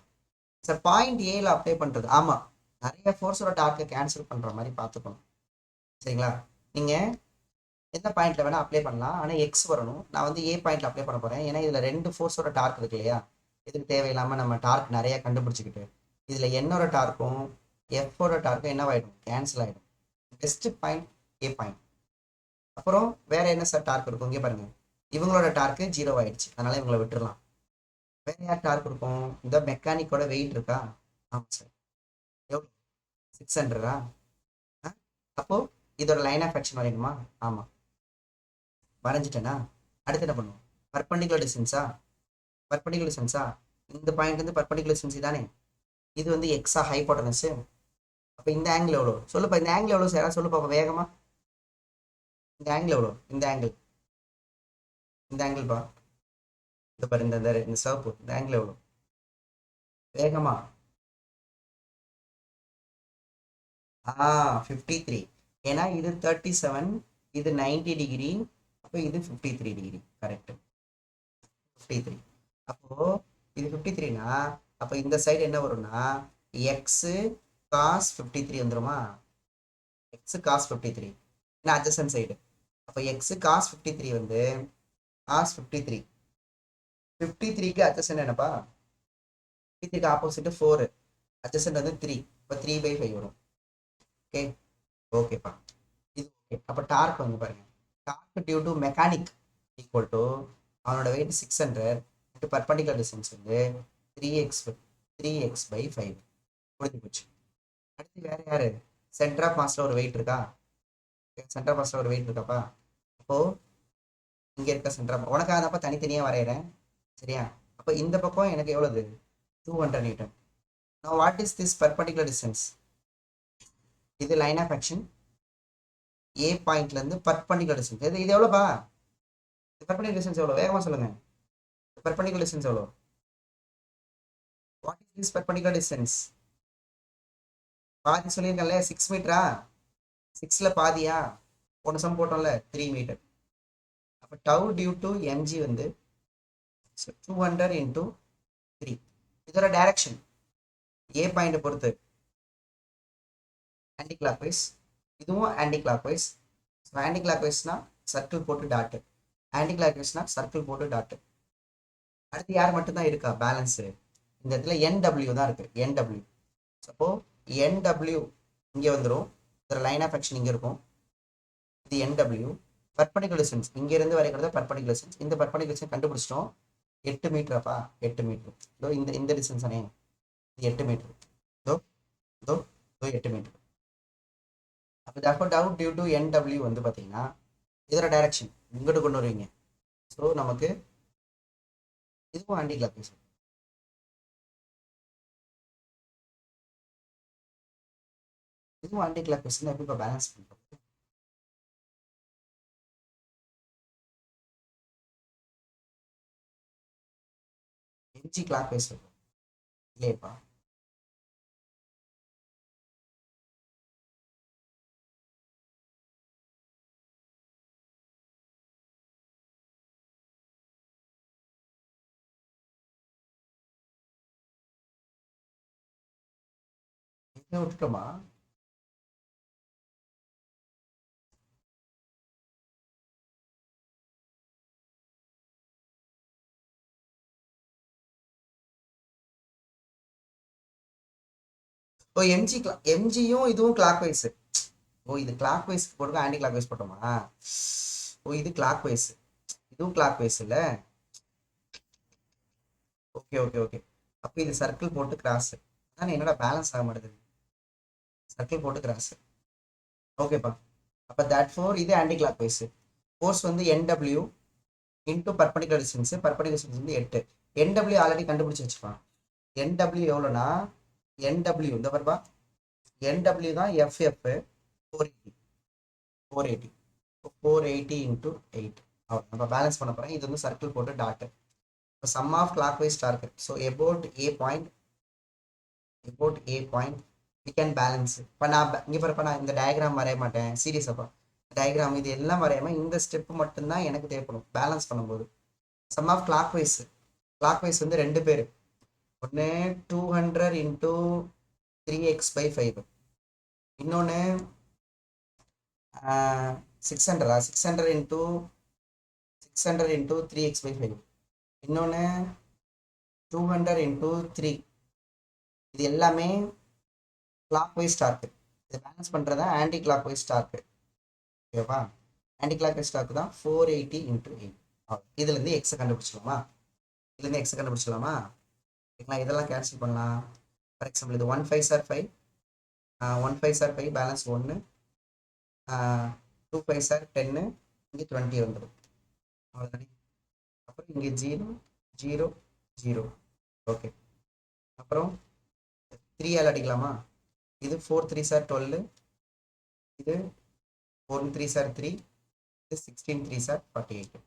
சார் பாயிண்ட் ஏல அப்ளை பண்றது, ஆமா நிறைய ஃபோர்ஸோட டார்க்கை கேன்சல் பண்ற மாதிரி பார்த்துக்கணும். சரிங்களா? நீங்க எந்த பாயிண்ட்ல வேணா அப்ளை பண்ணலாம், ஆனா எக்ஸ் வரணும். நான் வந்து ஏ பாயிண்ட்ல அப்ளை பண்ண போறேன். ஏன்னா இதுல 2 ஃபோர்ஸோட டார்க் இருக்கு இல்லையா? இதுக்கு தேவையில்லாம நம்ம டார்க் நிறைய கண்டுபிடிச்சிக்கிட்டு இதுல என்னோட டார்க்கும் எஃபோட டார்க்கும் என்னவாயிடும், கேன்சல் ஆயிடும். பெஸ்ட் பாயிண்ட் ஏ பாயிண்ட். அப்புறம் வேற என்ன சார் டார்க் இருக்கும்? இங்கே பாருங்க, இவங்களோட டார்க்கு 0 ஆயிடுச்சு, அதனால இவங்களை விட்டுறலாம். வேற யார் டார்க் இருக்கும்? இந்த மெக்கானிக்கோட வெயிட் இருக்கா? ஆமா சார். எவ்வளோ? 600. அப்போ இதோட லைன் ஆஃப் ஆக்ஷன் வரையணுமா? ஆமா, வரைஞ்சிட்டேனா? அடுத்து என்ன பண்ணுவோம்? பர்பண்டிகுலர் டிஸ்டன்ஸா? பர்பண்டிகுலர் டிஸ்டன்ஸா? இந்த பாயிண்ட் வந்து பர்பண்டிகுலர் டிஸ்டன்ஸ் தானே. இது வந்து எக்ஸா ஹைபோட்டனஸ். அப்போ இந்த ஆங்கிள் எவ்வளோ சொல்லுப்பா? இந்த ஆங்கிள் எவ்வளோ சார்? சொல்லு பாப்பா வேகமா. இந்த ஆங்கிள் எவ்வளோ? இந்த ஆங்கிள், இந்த ஆங்கிள் பா, இந்த பாரு, இந்த சிவப்பு, இந்த ஆங்கிள் எவ்வளோ? வேகமா. 53. ஏன்னா இது 37, இது 90 டிகிரி, அப்போ இது 53 டிகிரி. கரெக்ட், 53. அப்போ இது 53னா அப்போ இந்த சைடு என்ன வரும்னா எக்ஸ் காஸ் 53 வந்துருமா? எக்ஸ் காஸ் 53 ஏன்னா அட்ஜசன்ட் சைடு. அப்போ எக்ஸ் காஸ் 53 வந்து காஸ் 53. 53க்கு அட்ஜசன்ட் என்னப்பா? 53க்கு ஆப்போசிட் 4, அட்ஜசன்ட் வந்து 3. இப்போ 3/5 வரும். ஓகே, ஓகேப்பா, இது ஓகே. அப்போ டார்க் வந்து பாருங்க, torque due to mechanic equal to அவனோட வெயிட் 600 பர்பண்டிகுலர் டிஸ்டன்ஸ் வந்து 3x/5 முடிஞ்சு போச்சு. அடுத்து வேற யாரு? சென்டர் ஆஃப் மாஸ்ல ஒரு வெயிட் இருக்கா? சென்டர் ஆஃப் மாஸ்ல ஒரு வெயிட் இருக்காப்பா? அப்போ இங்க இருக்க சென்டர் ஆஃப், உனக்காக தான்ப்பா தனித்தனியா வரைகிறேன். சரியா? அப்போ இந்த பக்கம் எனக்கு எவ்வளவு? 200 Newton. now what is this perpendicular distance? இது லைன் ஆஃப் ஆக்ஷன் ஏ பாயிண்ட்ல இருந்து பர்பண்டிகுலர் டிஸ்டன்ஸ். இது எவ்வளோப்பா? பர்பண்டிகுலர் டிஸ்டன்ஸ் எவ்வளோ? வேகமா சொல்லுங்க. பர்பண்டிகுலர் டிஸ்டன்ஸ் எவ்வளோ? What is this perpendicular distance? பாதி சொல்லியிருக்கேன்ல, 6 மீட்டரா? 6ல பாதியா? போன சம் போட்டோம்ல, 3 மீட்டர். அப்போ டவு டியூ டு எம்ஜி வந்து 200 இன்டூ 3. இதோட டைரக்ஷன் ஏ பாயிண்ட் பொறுத்து ஆன்டி கிளாக் வைஸ், இதுவும் anti clock wise. Anti clock வைஸ்னா சர்க்கிள் போட்டு டாட்டு, ஆன்டி கிளாக் வைஸ்னா சர்க்கிள் போட்டு டாட்டு. அடுத்து யார் மட்டும்தான் இருக்கா பேலன்ஸு? இந்த இடத்துல என்டபிள்யூ தான் இருக்கு, என்டபிள்யூ. அப்போ என்டபிள்யூ இங்கே வந்துடும், இதோட லைன் ஆஃப் ஆக்ஷன் இங்கே இருக்கும். இது என்டபிள்யூ. பர்பண்டிகுலர் டிஸ்டன்ஸ் இங்க இருந்து வரைக்கிறத பர்பண்டிகுலர் டிஸ்டன்ஸ். இந்த பர்பண்டிகுலர் டிஸ்டன்ஸ் கண்டுபிடிச்சிட்டோம். 8 மீட்டராப்பா? 8 மீட்டர். இதோ இந்த டிஸ்டன்ஸ் தானே, இது 8 மீட்டர். இதோ இதோ இதோ 8 மீட்டர். அப்போ therefore tau due to NW வந்து பார்த்தீங்கன்னா இதோட டைரக்ஷன் இங்கிட்டு கொண்டு வருவீங்க. ஸோ நமக்கு இதுவும் ஆன்டி கிளாக் வைஸ். இதுவும் ஆன்டி கிளாக் வைஸ். எப்படி இப்போ பேலன்ஸ் பண்ணுறோம்? எம்ஜி கிளாக் வைஸ் இருக்கும் இல்லையப்பா? இதை விட்டுட்டோமா? ஓ எம்ஜியும் இதுவும் கிளாக் வைஸ். ஓ இது கிளாக் வைஸ் போட்டுக்கோ, ஆன்டி கிளாக் வைஸ் போட்டோமா? ஓ இது கிளாக் வைஸ், இதுவும் கிளாக் வைஸ் இல்ல? Okay okay okay. அப்போ இது சர்க்கிள் போட்டு கிராஸ். ஆனால் என்னோட பேலன்ஸ் ஆக மாட்டேங்குது. சர்க்கிள் போட்டு கிராஸ். ஓகேப்பா. அப்போ தட் ஃபோர் இது ஆன்டி கிளாக் வைஸ். ஃபோர்ஸ் வந்து NW into perpendicular distance. Perpendicular distance வந்து 8. NW ஆல்ரெடி கண்டுபிடிச்சி வச்சுப்பான். NW எவ்வளோனா NW இந்த பருப்பா NW தான் FF 480. 480 480 இன்டூ 8. அவ்வளோ நம்ம பேலன்ஸ் பண்ண போகிறேன். இது வந்து சர்க்கிள் போட்டு டாட்டு. இப்போ sum of clockwise target. So about A point we can balance. இப்போ நான் இங்கே பாருப்பா, நான் இந்த டயக்ராம் வரைய மாட்டேன் சீரியஸாப்பா. டயக்ராம் இது எல்லாம் வரையாமல் இந்த ஸ்டெப் மட்டும்தான் எனக்கு தேவைப்படும் பேலன்ஸ் பண்ணும்போது. சம் ஆஃப் கிளாக் வைஸ் வந்து 2 பேர். ஒன்று 200 இன்டூ 3x/5. இன்னொன்று 600 இன்டூ 3x/5. இன்னொன்று 200 இன்டூ 3. இது எல்லாமே கிளாக் வைஸ் டார்க்கு. இது பேலன்ஸ் பண்ணுறதா ஆன்டி கிளாக் வைஸ் டார்க்கு. ஓகேவா? ஆன்டி கிளாக் வைஸ் டார்க்கு தான் 480 இன்டூ 8. இதுலேருந்து எக்ஸை கண்டுபிடிச்சிடலாமா? ஓகேங்களா? இதெல்லாம் கேன்சல் பண்ணலாம். ஃபார் எக்ஸாம்பிள் இது 1 5 சார் 5, 1 5 சார் 5, பேலன்ஸ் 1, 2 5 சார் 10, இங்கே 20 வந்துடும். அவ்வளோதானே. அப்புறம் இங்கே 0 0 0. ஓகே. அப்புறம் 3 ஆல் அடிக்கலாமா? இது 4 3 சார் 12, இது 4 3 சார் 3, இது 16 3 சார் 48.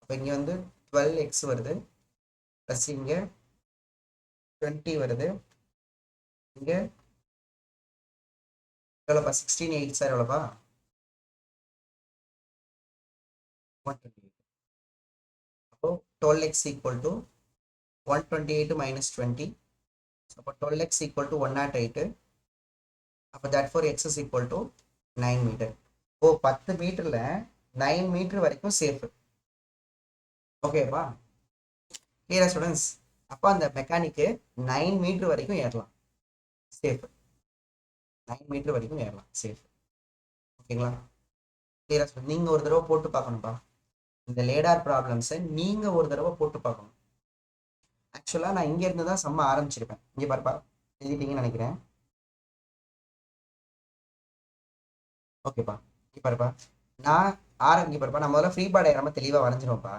அப்போ இங்கே வந்து 12x வருது, ப்ளஸ் இங்கே 20 வருது, இங்கே எவ்வளோப்பா? 16 8 சார் எவ்வளோப்பா? 128. அப்போ 12x ஈக்குவல் டு 128 மைனஸ் 20. அப்போ 12x ஈக்குவல் டு 108. அப்போ that for X is equal to 9 metre. Oh 10 மீட்டரில் 9 மீட்டர் வரைக்கும் சேஃபு. ஓகேப்பா? கிளியரா ஸ்டூடெண்ட்ஸ்? அப்போ அந்த மெக்கானிக்கு 9 மீட்டர் வரைக்கும் ஏறலாம் சேஃப். 9 மீட்டர் வரைக்கும் ஏறலாம் சேஃப். ஓகேங்களா? கிளியரா ஸ்டூடெண்ட்? நீங்கள் ஒரு தடவை போட்டு பார்க்கணும்ப்பா. இந்த லேடார் ப்ராப்ளம்ஸை நீங்கள் ஒரு தடவை போட்டு பார்க்கணும். ஆக்சுவலாக நான் இங்கேருந்து தான் செம்ம ஆரம்பிச்சிருப்பேன். இங்கே பாருப்பா, எழுதிட்டீங்கன்னு நினைக்கிறேன். ஓகேப்பா, இங்கே பாருப்பா, நான் இங்கே பாருப்பா, நான் முதல்ல ஃப்ரீ பாட் டயக்ராம தெளிவாக வரைஞ்சிருவோம்ப்பா.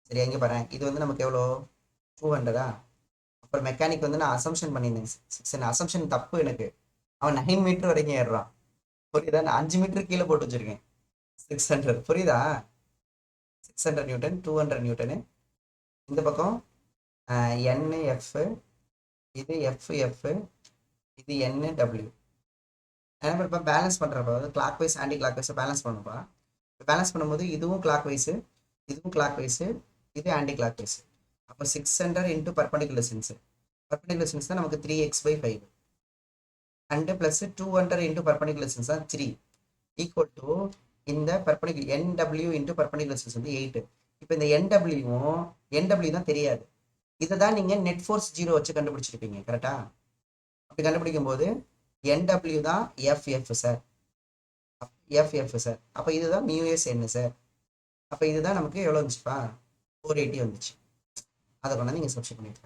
சரியா? இங்கே பாரு, இது வந்து நமக்கு எவ்வளோ? 200. அப்புறம் மெக்கானிக் வந்து நான் அசம்ஷன் பண்ணியிருந்தேன் 6. அசம்ஷன் தப்பு எனக்கு. அவன் 9 மீட்டர் வரைக்கும் ஏறுறான். புரியுதா? நான் 5 மீட்டர் கீழே போட்டு வச்சிருக்கேன். 600. புரியுதா? 600 நியூட்டன், 200 நியூட்டனு. இந்த பக்கம் NF, இது FF, இது NW. என்ன இப்போ பேலன்ஸ் பண்ணுறப்ப வந்து கிளாக் வைஸ் ஆன்டி கிளாக் வைஸை பேலன்ஸ் பண்ணுப்பா. பேலன்ஸ் பண்ணும்போது இதுவும் கிளாக் வைஸு, இதுவும் கிளாக் வைஸு, இது ஆன்டி கிளாக் வைஸு. அப்போ 600 into perpendicular distance. Perpendicular distance தான் நமக்கு 3x/5. And plus 200 into perpendicular distance தான் 3 ஈக்குவல் டு இந்த perpendicular NW into perpendicular distance வந்து 8. இப்போ இந்த NW தான் தெரியாது. இதை தான் நீங்கள் நெட் ஃபோர்ஸ் 0 வச்சு கண்டுபிடிச்சிருப்பீங்க. கரெக்டா? அப்படி கண்டுபிடிக்கும் போது NW தான் FF சார். அப்போ இதுதான் μSN சார். அப்போ இதுதான் நமக்கு எவ்வளோ வந்துச்சுப்பா? 480 வந்துச்சு. அதை கொண்டு நீங்கள் சப்ஸ்டிட் பண்ணிட்டு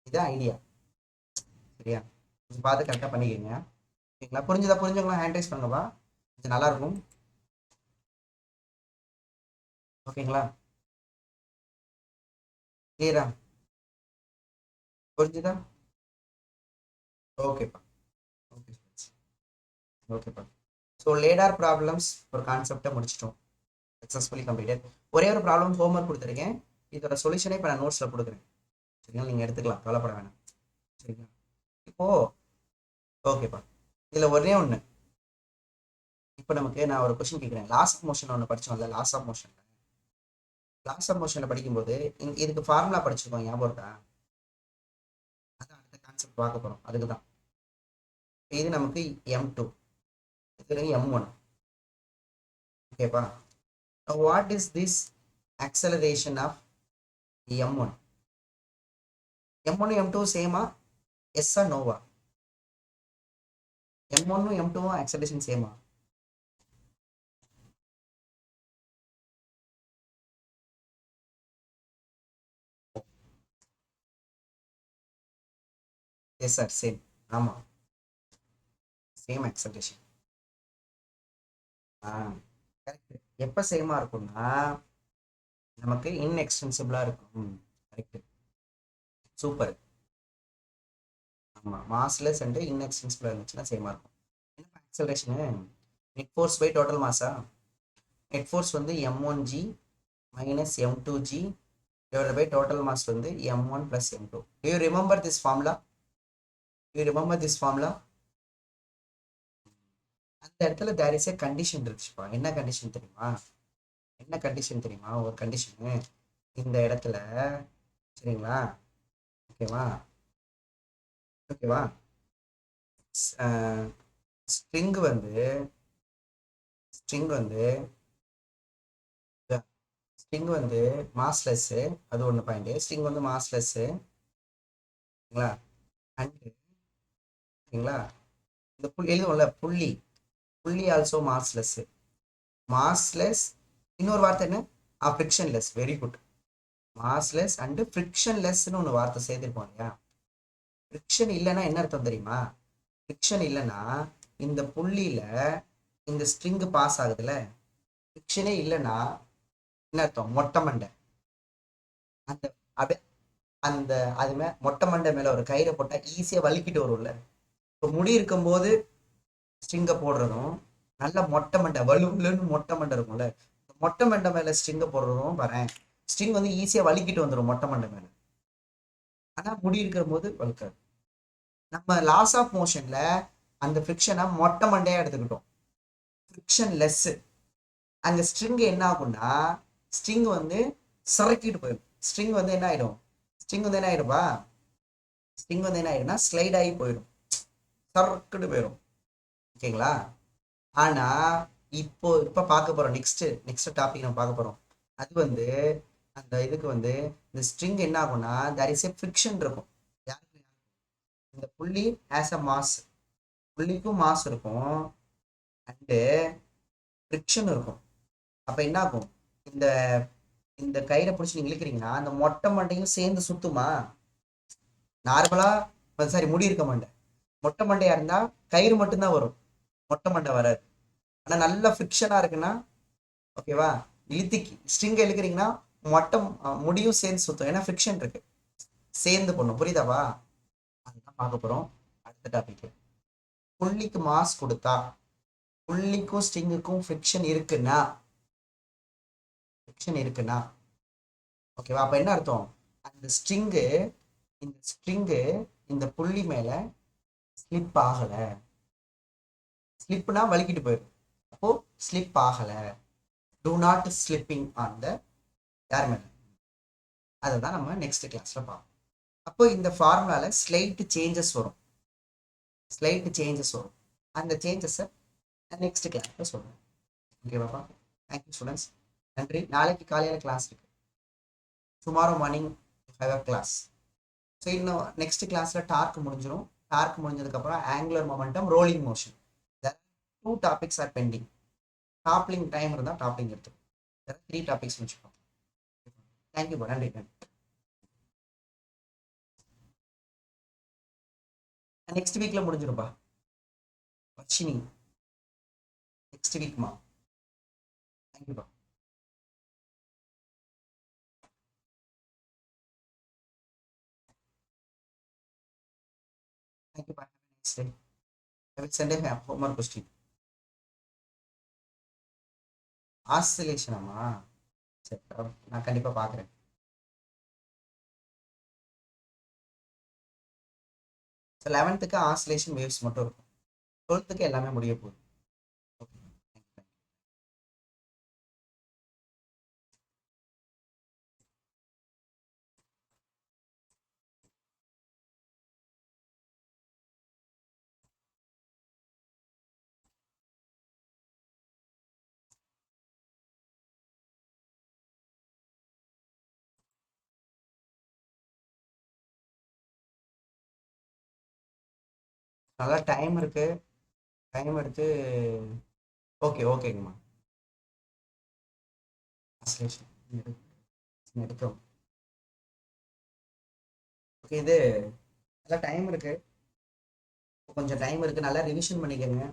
இதுதான் ஐடியா. சரியா? கொஞ்சம் பார்த்து கரெக்டாக பண்ணிக்கோங்க. ஓகேங்களா? புரிஞ்சுங்களா? ஹேண்ட் ரைஸ் பண்ணுங்கப்பா, கொஞ்சம் நல்லாயிருக்கும். ஓகேங்களா? கிளியரா? புரிஞ்சுதா? ஓகேப்பா. ஓகேப்பா. ஸோ லேடார் ப்ராப்ளம்ஸ் ஒரு கான்செப்டை முடிச்சிட்டோம். Successfully completed. ஒரே ஒரு ப்ராப்ளம் ஹோம்ஒர்க் கொடுத்துருக்கேன். இதோட சொல்யூஷனே இப்போ நான் நோட்ஸில் கொடுக்குறேன். சரிங்களா? நீங்கள் எடுத்துக்கலாம், கவலைப்பட வேணாம். சரிங்களா? இப்போது ஓகேப்பா, இதில் ஒரே ஒன்று. இப்போ நமக்கு நான் ஒரு கொஸ்டின் கேட்குறேன். லாஸ் ஆஃப் மோஷன் ஒன்று படித்தோம்ல, லாஸ் ஆஃப் மோஷனில் படிக்கும்போது இதுக்கு ஃபார்முலா படிச்சிருக்கோம், ஞாபகம் இருக்கா? அதான் அடுத்த கான்செப்ட் பார்க்க போகிறோம். அதுக்கு தான் இது நமக்கு M2, இது M1. ஓகேப்பா? What is this acceleration of M1? M1 M2 சேமா? எஸ்ஸா நோவா? M1 M2 acceleration சேமா? Yes sir, same. ஆமாம், சேம் acceleration. கரெக்ட். எப்ப சேமா இருக்கும்னா நமக்கு இன்எக்ஸ்டென்சிபிளா இருக்கும். கரெக்ட். சூப்பர். ஆமா, மாஸ்லெஸ் அண்ட் இன்எக்ஸ்டென்சிபிளா இருந்துச்சுன்னா சேமா இருக்கும். என்ன acceleration? Net force by total மாஸா? நெட் ஃபோர்ஸ் வந்து m1g minus m2g divided by total mass வந்து m1 plus m2. Do you remember this formula? Do you remember this formula? அந்த இடத்துல there is a condition இருந்துச்சுப்பா. என்ன condition தெரியுமா? என்ன condition தெரியுமா? ஒரு கண்டிஷனு இந்த இடத்துல, சரிங்களா? ஓகேவா? ஓகேவா? ஸ்ட்ரிங் வந்து ஸ்ட்ரிங் வந்து ஸ்ட்ரிங் வந்து மாஸ்லெஸ்ஸு, அது ஒன்று பாயிண்ட். ஸ்ட்ரிங் வந்து மாஸ்லெஸ்ஸு, சரிங்களா? அண்டு, சரிங்களா? இந்த புள்ளி எழுதுவோம்ல, புள்ளி புள்ளி ஆல்சோ மாஸ்லெஸ். மாஸ்லெஸ், இன்னொரு வார்த்தை என்ன? Frictionless. Very good. Massless and ஃப்ரிக்ஷன்லெஸ்ன்னு ஒன்று வார்த்தை சேர்த்துருப்போம் இல்லையா? ஃப்ரிக்ஷன் இல்லைன்னா என்ன அர்த்தம் தெரியுமா? ஃப்ரிக்ஷன் இல்லைன்னா இந்த புள்ளியில இந்த ஸ்ட்ரிங் பாஸ் ஆகுதுல்ல, ஃப்ரிக்ஷனே இல்லைன்னா என்ன அர்த்தம்? மொட்டை மண்டை. அந்த அப்படியே அந்த அது மொட்டை மண்டை மேல ஒரு கயிறை போட்டா ஈஸியா வலிக்கிட்டு வரும்ல. இப்போ முடி இருக்கும்போது ஸ்ட்ரிங்கை போடுறதும், நல்ல மொட்டை மண்டை வலுன்னு மொட்டை மண்டை இருக்கும்ல, மொட்டை மண்டை மேல ஸ்ட்ரிங்கை போடுறதும் பாரு, ஸ்ட்ரிங் வந்து ஈஸியா வலிக்கிட்டு வந்துடும் மொட்டை மண்டை மேல. ஆனா முடி இருக்கிற போது வலுக்காது. நம்ம லாஸ் ஆஃப் மோஷன்ல அந்த ஃப்ரிக்ஷனை மொட்டை மண்டையா எடுத்துக்கிட்டோம். Friction less. அந்த ஸ்ட்ரிங் என்ன ஆகும்னா, ஸ்ட்ரிங் வந்து சறுக்கிட்டு போயிடும். ஸ்ட்ரிங் வந்து என்ன ஆயிடும்? ஸ்ட்ரிங் வந்து என்ன ஆயிடும்பா? ஸ்ட்ரிங் வந்து என்ன ஆயிடும்னா ஸ்லைட் ஆகி போயிடும், சறுக்கிட்டு போயிடும். ஓகேங்களா? ஆனா இப்ப பார்க்க போறோம், நெக்ஸ்ட் டாபிக் நம்ம பார்க்க போறோம். அது வந்து அந்த இதுக்கு வந்து இந்த ஸ்ட்ரிங் என்ன ஆகும்னா there is a friction இருக்கும். இந்த புள்ளி ஆஸ் அ மாஸ், புள்ளிக்கும் மாஸ் இருக்கும் அண்டு ஃப்ரிக்ஷன் இருக்கும். அப்ப என்ன ஆகும்? இந்த இந்த கயிறை பிடிச்சி நீங்க இழுக்கிறீங்கன்னா அந்த மொட்டை மண்டையும் சேர்ந்து சுத்துமா? நார்மலா சாரி, முடி இருக்க மாட்டேன். மொட்டை மண்டையா இருந்தா கயிறு மட்டும்தான் வரும், மொட்டை மண்டை வராது. ஆனா நல்ல ஃபிக்ஷனா இருக்குன்னா, ஓகேவா, இழுத்திக்கு ஸ்ட்ரிங் இழுக்கிறீங்கன்னா மொட்டை முடியும் சேர்ந்து சுத்தும், ஏன்னா ஃபிக்ஷன் இருக்கு, சேர்ந்து பண்ணும். புரியுதாவா? அதுதான் பார்க்க போறோம் அடுத்த டாபிக். புள்ளிக்கு மாஸ் கொடுத்தா, புள்ளிக்கும் ஸ்ட்ரிங்குக்கும் ஃபிக்ஷன் இருக்குன்னா ஓகேவா, அப்ப என்ன அர்த்தம்? அந்த ஸ்ட்ரிங்கு இந்த புள்ளி மேல ஸ்லிப் ஆகல. ஸ்லிப்னா வலிக்கிட்டு போயிடும். அப்போ ஸ்லிப் ஆகல. Do not slipping on the யார் மேல. அதை தான் நம்ம நெக்ஸ்ட் கிளாஸ்ல பார்ப்போம். அப்போ இந்த ஃபார்முலால ஸ்லைட் சேஞ்சஸ் வரும். அந்த சேஞ்சஸை நெக்ஸ்ட் கிளாஸ்ல சொல்றேன். ஓகேவாப்பா? Thank you students. நன்றி. நாளைக்கு காலையில் கிளாஸ் இருக்கு. Tomorrow morning have a class. So இன்னும் நெக்ஸ்ட் கிளாஸ்ல டார்க் முடிஞ்சிடும். டார்க் முடிஞ்சதுக்கப்புறம் angular momentum, rolling motion, 2 topics are pending. Toppling time இருந்தால் டாப்லிங் எடுத்துக்கும். 3 டாபிக்ஸ் முடிச்சுக்கோம். தேங்க்யூ. நன்றி. நெக்ஸ்ட் வீக்ல முடிஞ்சிருப்பா வர்ஷினி. நெக்ஸ்ட் வீக்மா. தேங்க்யூப்பா. தேங்க்யூப்பா. Next day I will send a homework question. ஆசிலேஷனாமா? சரி, நான் கண்டிப்பா பார்க்குறேன். ஸோ 11th ஆசிலேஷன் வேவ்ஸ் மட்டும் இருக்கும். 12th எல்லாமே முடிய போகுது. ஓகே. நல்லா டைம் இருக்கு. டைம் எடுத்து. ஓகே, ஓகேங்கம்மா. ஆசிலேஷன் எடுத்தோம். ஓகே, இது நல்லா டைம் இருக்கு. கொஞ்சம் டைம் இருக்கு, நல்லா ரிவிஷன் பண்ணிக்கோங்க.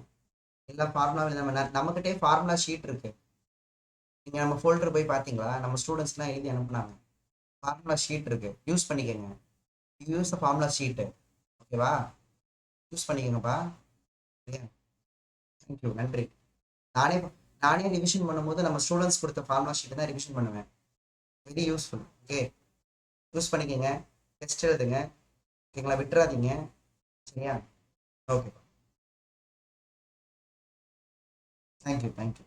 எல்லா ஃபார்முலாவும் நம்மகிட்டே ஃபார்முலா ஷீட் இருக்கு. நீங்கள் நம்ம ஃபோல்டர் போய் பார்த்தீங்களா? நம்ம ஸ்டூடெண்ட்ஸ்லாம் எழுதி அனுப்புனாங்க. ஃபார்முலா ஷீட் இருக்கு, யூஸ் பண்ணிக்கோங்க. Use the formula sheet. ஓகேவா? யூஸ் பண்ணிக்கோங்கப்பா. சரியா? தேங்க்யூ, நன்றி. நானே நானே ரிவிஷன் பண்ணும்போது நம்ம ஸ்டூடெண்ட்ஸ் கொடுத்த ஃபார்முலா ஷீட் தான் ரிவிஷன் பண்ணுவேன். Very useful. ஓகே, யூஸ் பண்ணிக்கோங்க. டெஸ்ட் எழுதுங்க. ஓகேங்களா? விட்டுறாதீங்க. சரியா? Okay, thank you.